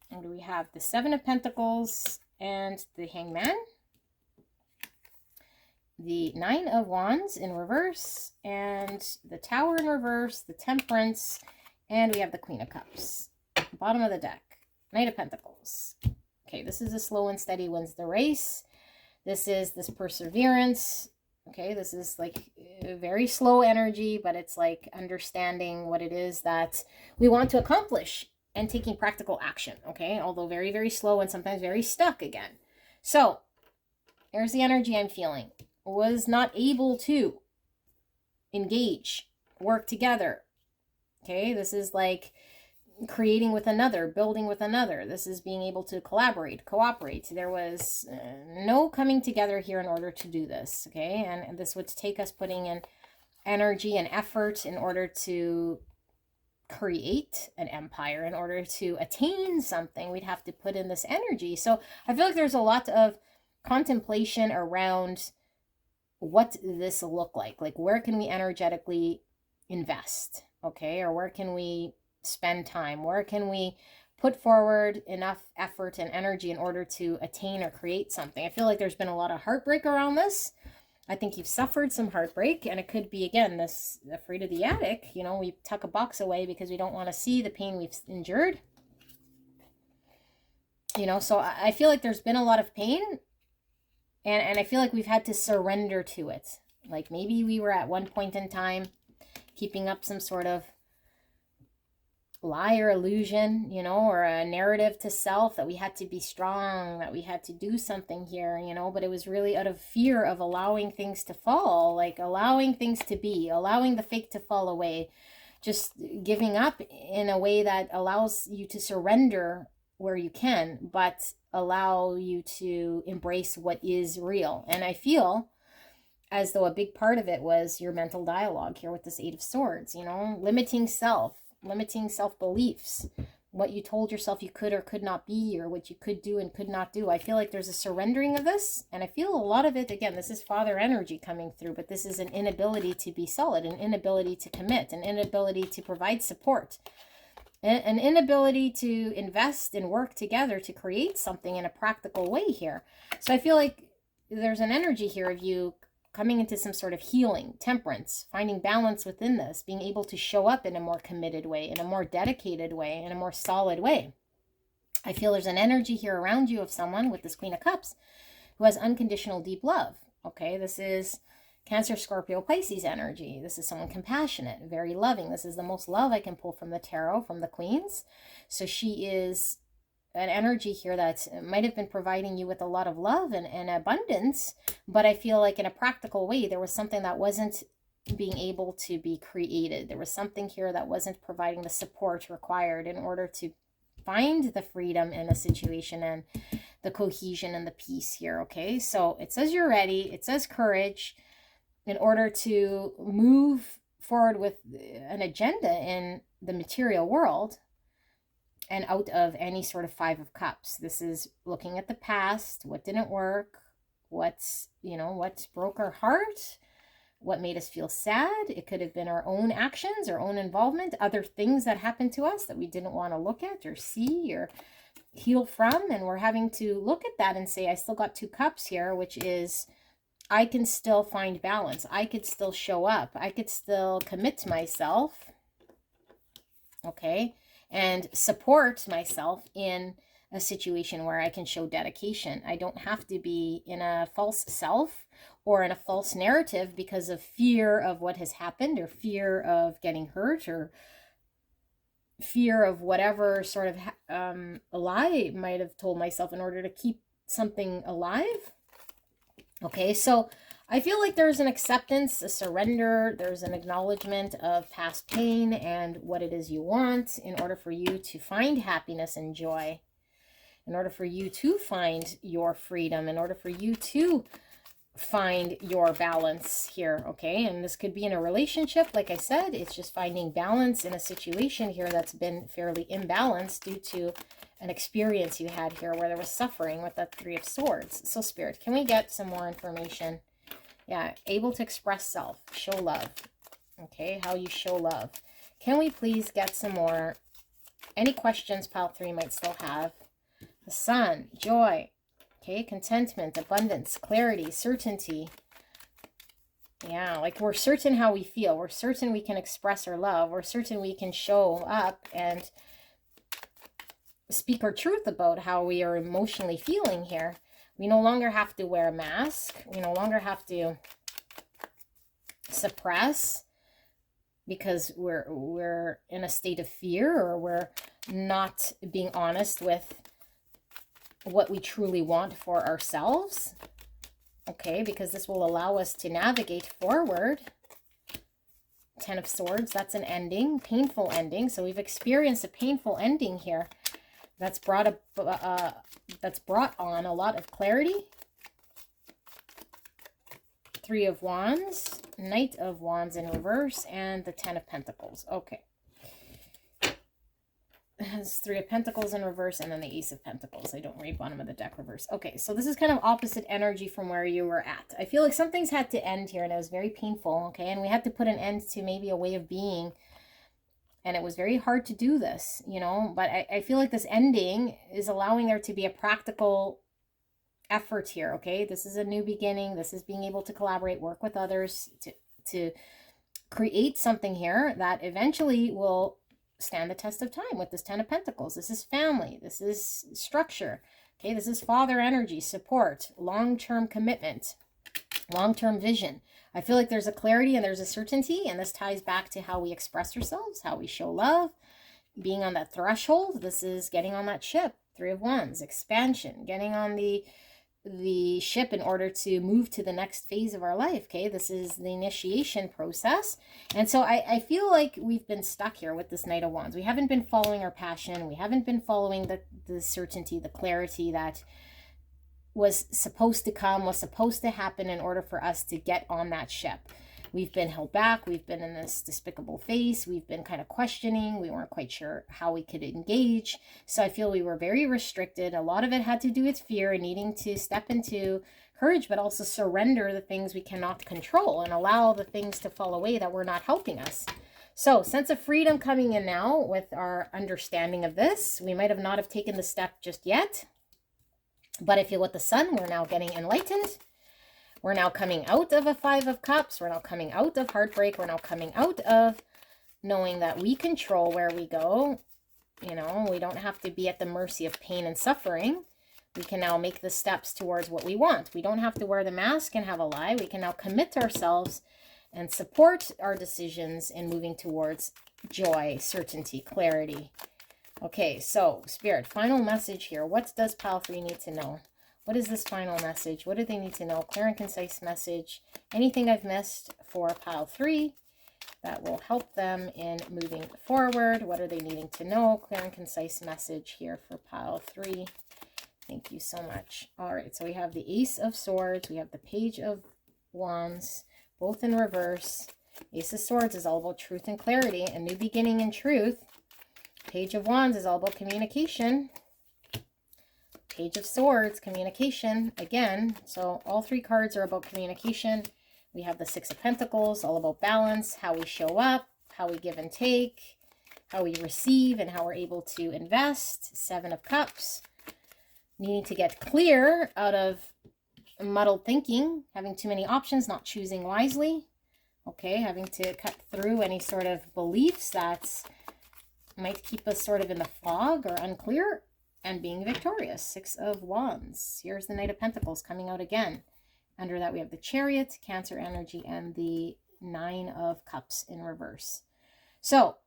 And we have the 7 of Pentacles and the Hangman. The 9 of Wands in reverse, and the Tower in reverse, the Temperance, and we have the Queen of Cups. Bottom of the deck, Knight of Pentacles. Okay, this is a slow and steady wins the race. This is this perseverance. Okay, this is like very slow energy, but it's like understanding what it is that we want to accomplish and taking practical action. Okay, although very, very slow and sometimes very stuck again. So here's the energy I'm feeling. Was not able to engage, work together. Okay, this is like creating with another, building with another. This is being able to collaborate, cooperate. There was no coming together here in order to do this. Okay, and this would take us putting in energy and effort in order to create an empire. In order to attain something, we'd have to put in this energy. So I feel like there's a lot of contemplation around what this look like where can we energetically invest, okay, or where can we spend time, where can we put forward enough effort and energy in order to attain or create something. I feel like there's been a lot of heartbreak around this. I think you've suffered some heartbreak, and it could be, again, this afraid of the attic. You know, we tuck a box away because we don't want to see the pain we've endured. You know, so I feel like there's been a lot of pain. And I feel like we've had to surrender to it. Like maybe we were at one point in time keeping up some sort of lie or illusion, you know, or a narrative to self that we had to be strong, that we had to do something here, you know, but it was really out of fear of allowing things to fall, like allowing things to be, allowing the fake to fall away, just giving up in a way that allows you to surrender where you can, but allow you to embrace what is real. And I feel as though a big part of it was your mental dialogue here with this 8 of Swords, you know, limiting self-beliefs, what you told yourself you could or could not be, or what you could do and could not do. I feel like there's a surrendering of this, and I feel a lot of it, again, this is father energy coming through, but this is an inability to be solid, an inability to commit, an inability to provide support, an inability to invest and work together to create something in a practical way here. So I feel like there's an energy here of you coming into some sort of healing, temperance, finding balance within this, being able to show up in a more committed way, in a more dedicated way, in a more solid way. I feel there's an energy here around you of someone with this Queen of Cups who has unconditional deep love. Okay, this is Cancer, Scorpio, Pisces energy. This is someone compassionate, very loving. This is the most love I can pull from the tarot, from the Queens. So she is an energy here that might have been providing you with a lot of love and abundance, but I feel like in a practical way, there was something that wasn't being able to be created. There was something here that wasn't providing the support required in order to find the freedom in a situation and the cohesion and the peace here, okay? So it says you're ready. It says courage in order to move forward with an agenda in the material world and out of any sort of Five of Cups. This is looking at the past, what didn't work, what broke our heart, what made us feel sad. It could have been our own actions, our own involvement, other things that happened to us that we didn't want to look at or see or heal from. And we're having to look at that and say, I still got 2 cups here, which is I can still find balance. I could still show up. I could still commit to myself. Okay. And support myself in a situation where I can show dedication. I don't have to be in a false self or in a false narrative because of fear of what has happened or fear of getting hurt or fear of whatever sort of a lie I might have told myself in order to keep something alive. Okay, so I feel like there's an acceptance, a surrender, there's an acknowledgement of past pain and what it is you want in order for you to find happiness and joy, in order for you to find your freedom, in order for you to find your balance here, okay? And this could be in a relationship, like I said, it's just finding balance in a situation here that's been fairly imbalanced due to an experience you had here where there was suffering with that 3 of Swords. So Spirit, can we get some more information? Yeah, able to express self, show love. Okay, how you show love. Can we please get some more? Any questions pile 3 might still have? The Sun, joy. Okay, contentment, abundance, clarity, certainty. Yeah, like we're certain how we feel. We're certain we can express our love. We're certain we can show up and speak our truth about how we are emotionally feeling here. We no longer have to wear a mask. We no longer have to suppress because we're in a state of fear, or we're not being honest with what we truly want for ourselves. Okay, because this will allow us to navigate forward. 10 of Swords, that's an ending, painful ending. So we've experienced a painful ending here. That's brought on a lot of clarity. 3 of Wands, Knight of Wands in reverse, and the 10 of Pentacles. Okay. It has 3 of Pentacles in reverse, and then the Ace of Pentacles. I don't read bottom of the deck reverse. Okay, so this is kind of opposite energy from where you were at. I feel like something's had to end here, and it was very painful, okay? And we had to put an end to maybe a way of being. And it was very hard to do this, you know, but I feel like this ending is allowing there to be a practical effort here, okay? This is a new beginning. This is being able to collaborate, work with others to create something here that eventually will stand the test of time with this 10 of Pentacles. This is family. This is structure, okay? This is father energy, support, long-term commitment, long-term vision. I feel like there's a clarity and there's a certainty, and this ties back to how we express ourselves, how we show love, being on that threshold. This is getting on that ship, 3 of Wands, expansion, getting on the ship in order to move to the next phase of our life, okay? This is the initiation process. And so I feel like we've been stuck here with this Knight of Wands. We haven't been following our passion. We haven't been following the certainty, the clarity that was supposed to come, was supposed to happen in order for us to get on that ship. We've been held back. We've been in this despicable phase. We've been kind of questioning. We weren't quite sure how we could engage. So I feel we were very restricted. A lot of it had to do with fear and needing to step into courage, but also surrender the things we cannot control and allow the things to fall away that were not helping us. So sense of freedom coming in now with our understanding of this. We might have not have taken the step just yet, but I feel with the sun, we're now getting enlightened. We're now coming out of a 5 of Cups. We're now coming out of heartbreak. We're now coming out of knowing that we control where we go. You know, we don't have to be at the mercy of pain and suffering. We can now make the steps towards what we want. We don't have to wear the mask and have a lie. We can now commit ourselves and support our decisions in moving towards joy, certainty, clarity. Okay, so Spirit, final message here. What does Pile 3 need to know? What is this final message? What do they need to know? Clear and concise message. Anything I've missed for Pile 3 that will help them in moving forward? What are they needing to know? Clear and concise message here for Pile 3. Thank you so much. All right, so we have the Ace of Swords. We have the Page of Wands, both in reverse. Ace of Swords is all about truth and clarity, a new beginning in truth. Page of Wands is all about communication. Page of Swords, communication, again. So all 3 cards are about communication. We have the 6 of Pentacles, all about balance, how we show up, how we give and take, how we receive, and how we're able to invest. 7 of Cups, needing to get clear out of muddled thinking, having too many options, not choosing wisely. Okay, having to cut through any sort of beliefs that might keep us sort of in the fog or unclear, and being victorious. 6 of Wands. Here's the Knight of Pentacles coming out again. Under that we have the Chariot, Cancer energy, and the 9 of Cups in reverse. So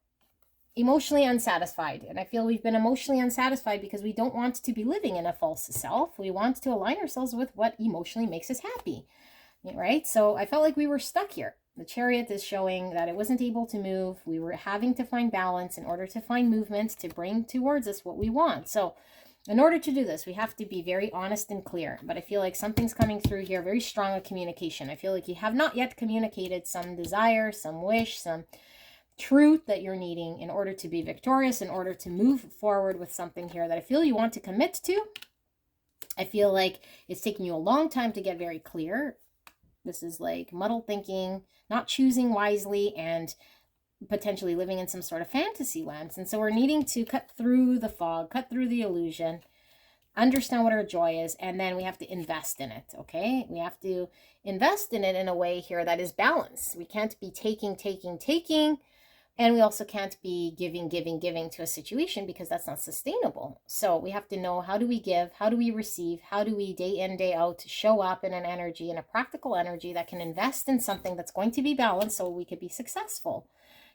emotionally unsatisfied, and I feel we've been emotionally unsatisfied because we don't want to be living in a false self. We want to align ourselves with what emotionally makes us happy, right? So I felt like we were stuck here. The Chariot is showing that it wasn't able to move. We were having to find balance in order to find movement to bring towards us what we want. So in order to do this, we have to be very honest and clear. But I feel like something's coming through here, very strong with communication. I feel like you have not yet communicated some desire, some wish, some truth that you're needing in order to be victorious, in order to move forward with something here that I feel you want to commit to. I feel like it's taking you a long time to get very clear. This is like muddled thinking, not choosing wisely, and potentially living in some sort of fantasy lands. And so we're needing to cut through the fog, cut through the illusion, understand what our joy is, and then we have to invest in it, okay? We have to invest in it in a way here that is balanced. We can't be taking, and we also can't be giving to a situation, because that's not sustainable. So we have to know, how do we give? How do we receive? How do we day in, day out show up in an energy, in a practical energy that can invest in something that's going to be balanced so we could be successful?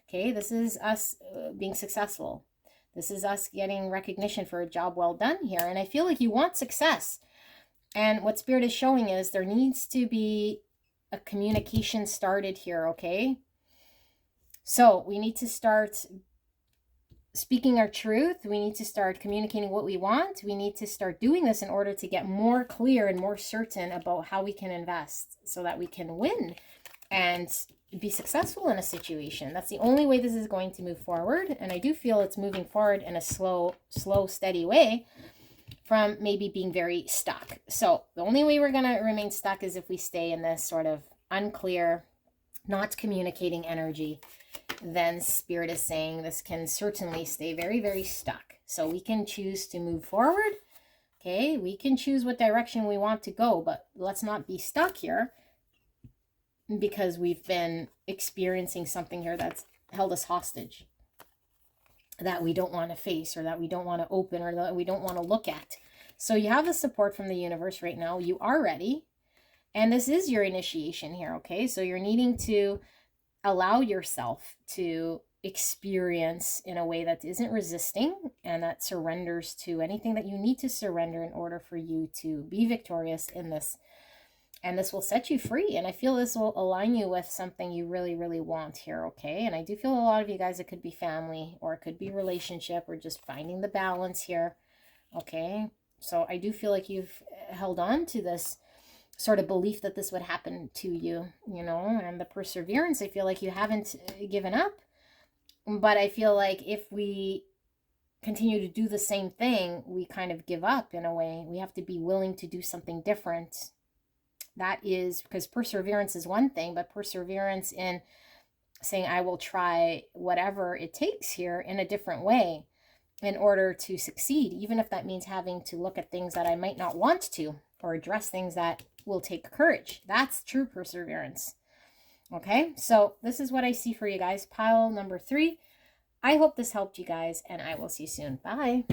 Okay, this is us being successful. This is us getting recognition for a job well done here. And I feel like you want success. And what Spirit is showing is there needs to be a communication started here, okay? So we need to start speaking our truth. We need to start communicating what we want. We need to start doing this in order to get more clear and more certain about how we can invest so that we can win and be successful in a situation. That's the only way this is going to move forward. And I do feel it's moving forward in a slow, steady way from maybe being very stuck. So the only way we're going to remain stuck is if we stay in this sort of unclear, not communicating energy. Then Spirit is saying this can certainly stay very, very stuck. So we can choose to move forward. Okay, we can choose what direction we want to go, but let's not be stuck here because we've been experiencing something here that's held us hostage, that we don't want to face, or that we don't want to open, or that we don't want to look at. So you have the support from the universe right now. You are ready. And this is your initiation here, okay? So you're needing to allow yourself to experience in a way that isn't resisting and that surrenders to anything that you need to surrender in order for you to be victorious in this. And this will set you free. And I feel this will align you with something you really, really want here, okay? And I do feel a lot of you guys, it could be family, or it could be relationship, or just finding the balance here, okay? So I do feel like you've held on to this sort of belief that this would happen to you, you know, and the perseverance. I feel like you haven't given up, but I feel like if we continue to do the same thing, we kind of give up in a way. We have to be willing to do something different. That is because perseverance is one thing, but perseverance in saying, I will try whatever it takes here in a different way in order to succeed, even if that means having to look at things that I might not want to, or address things that will take courage. That's true perseverance. Okay, so this is what I see for you guys. Pile number 3. I hope this helped you guys, and I will see you soon. Bye.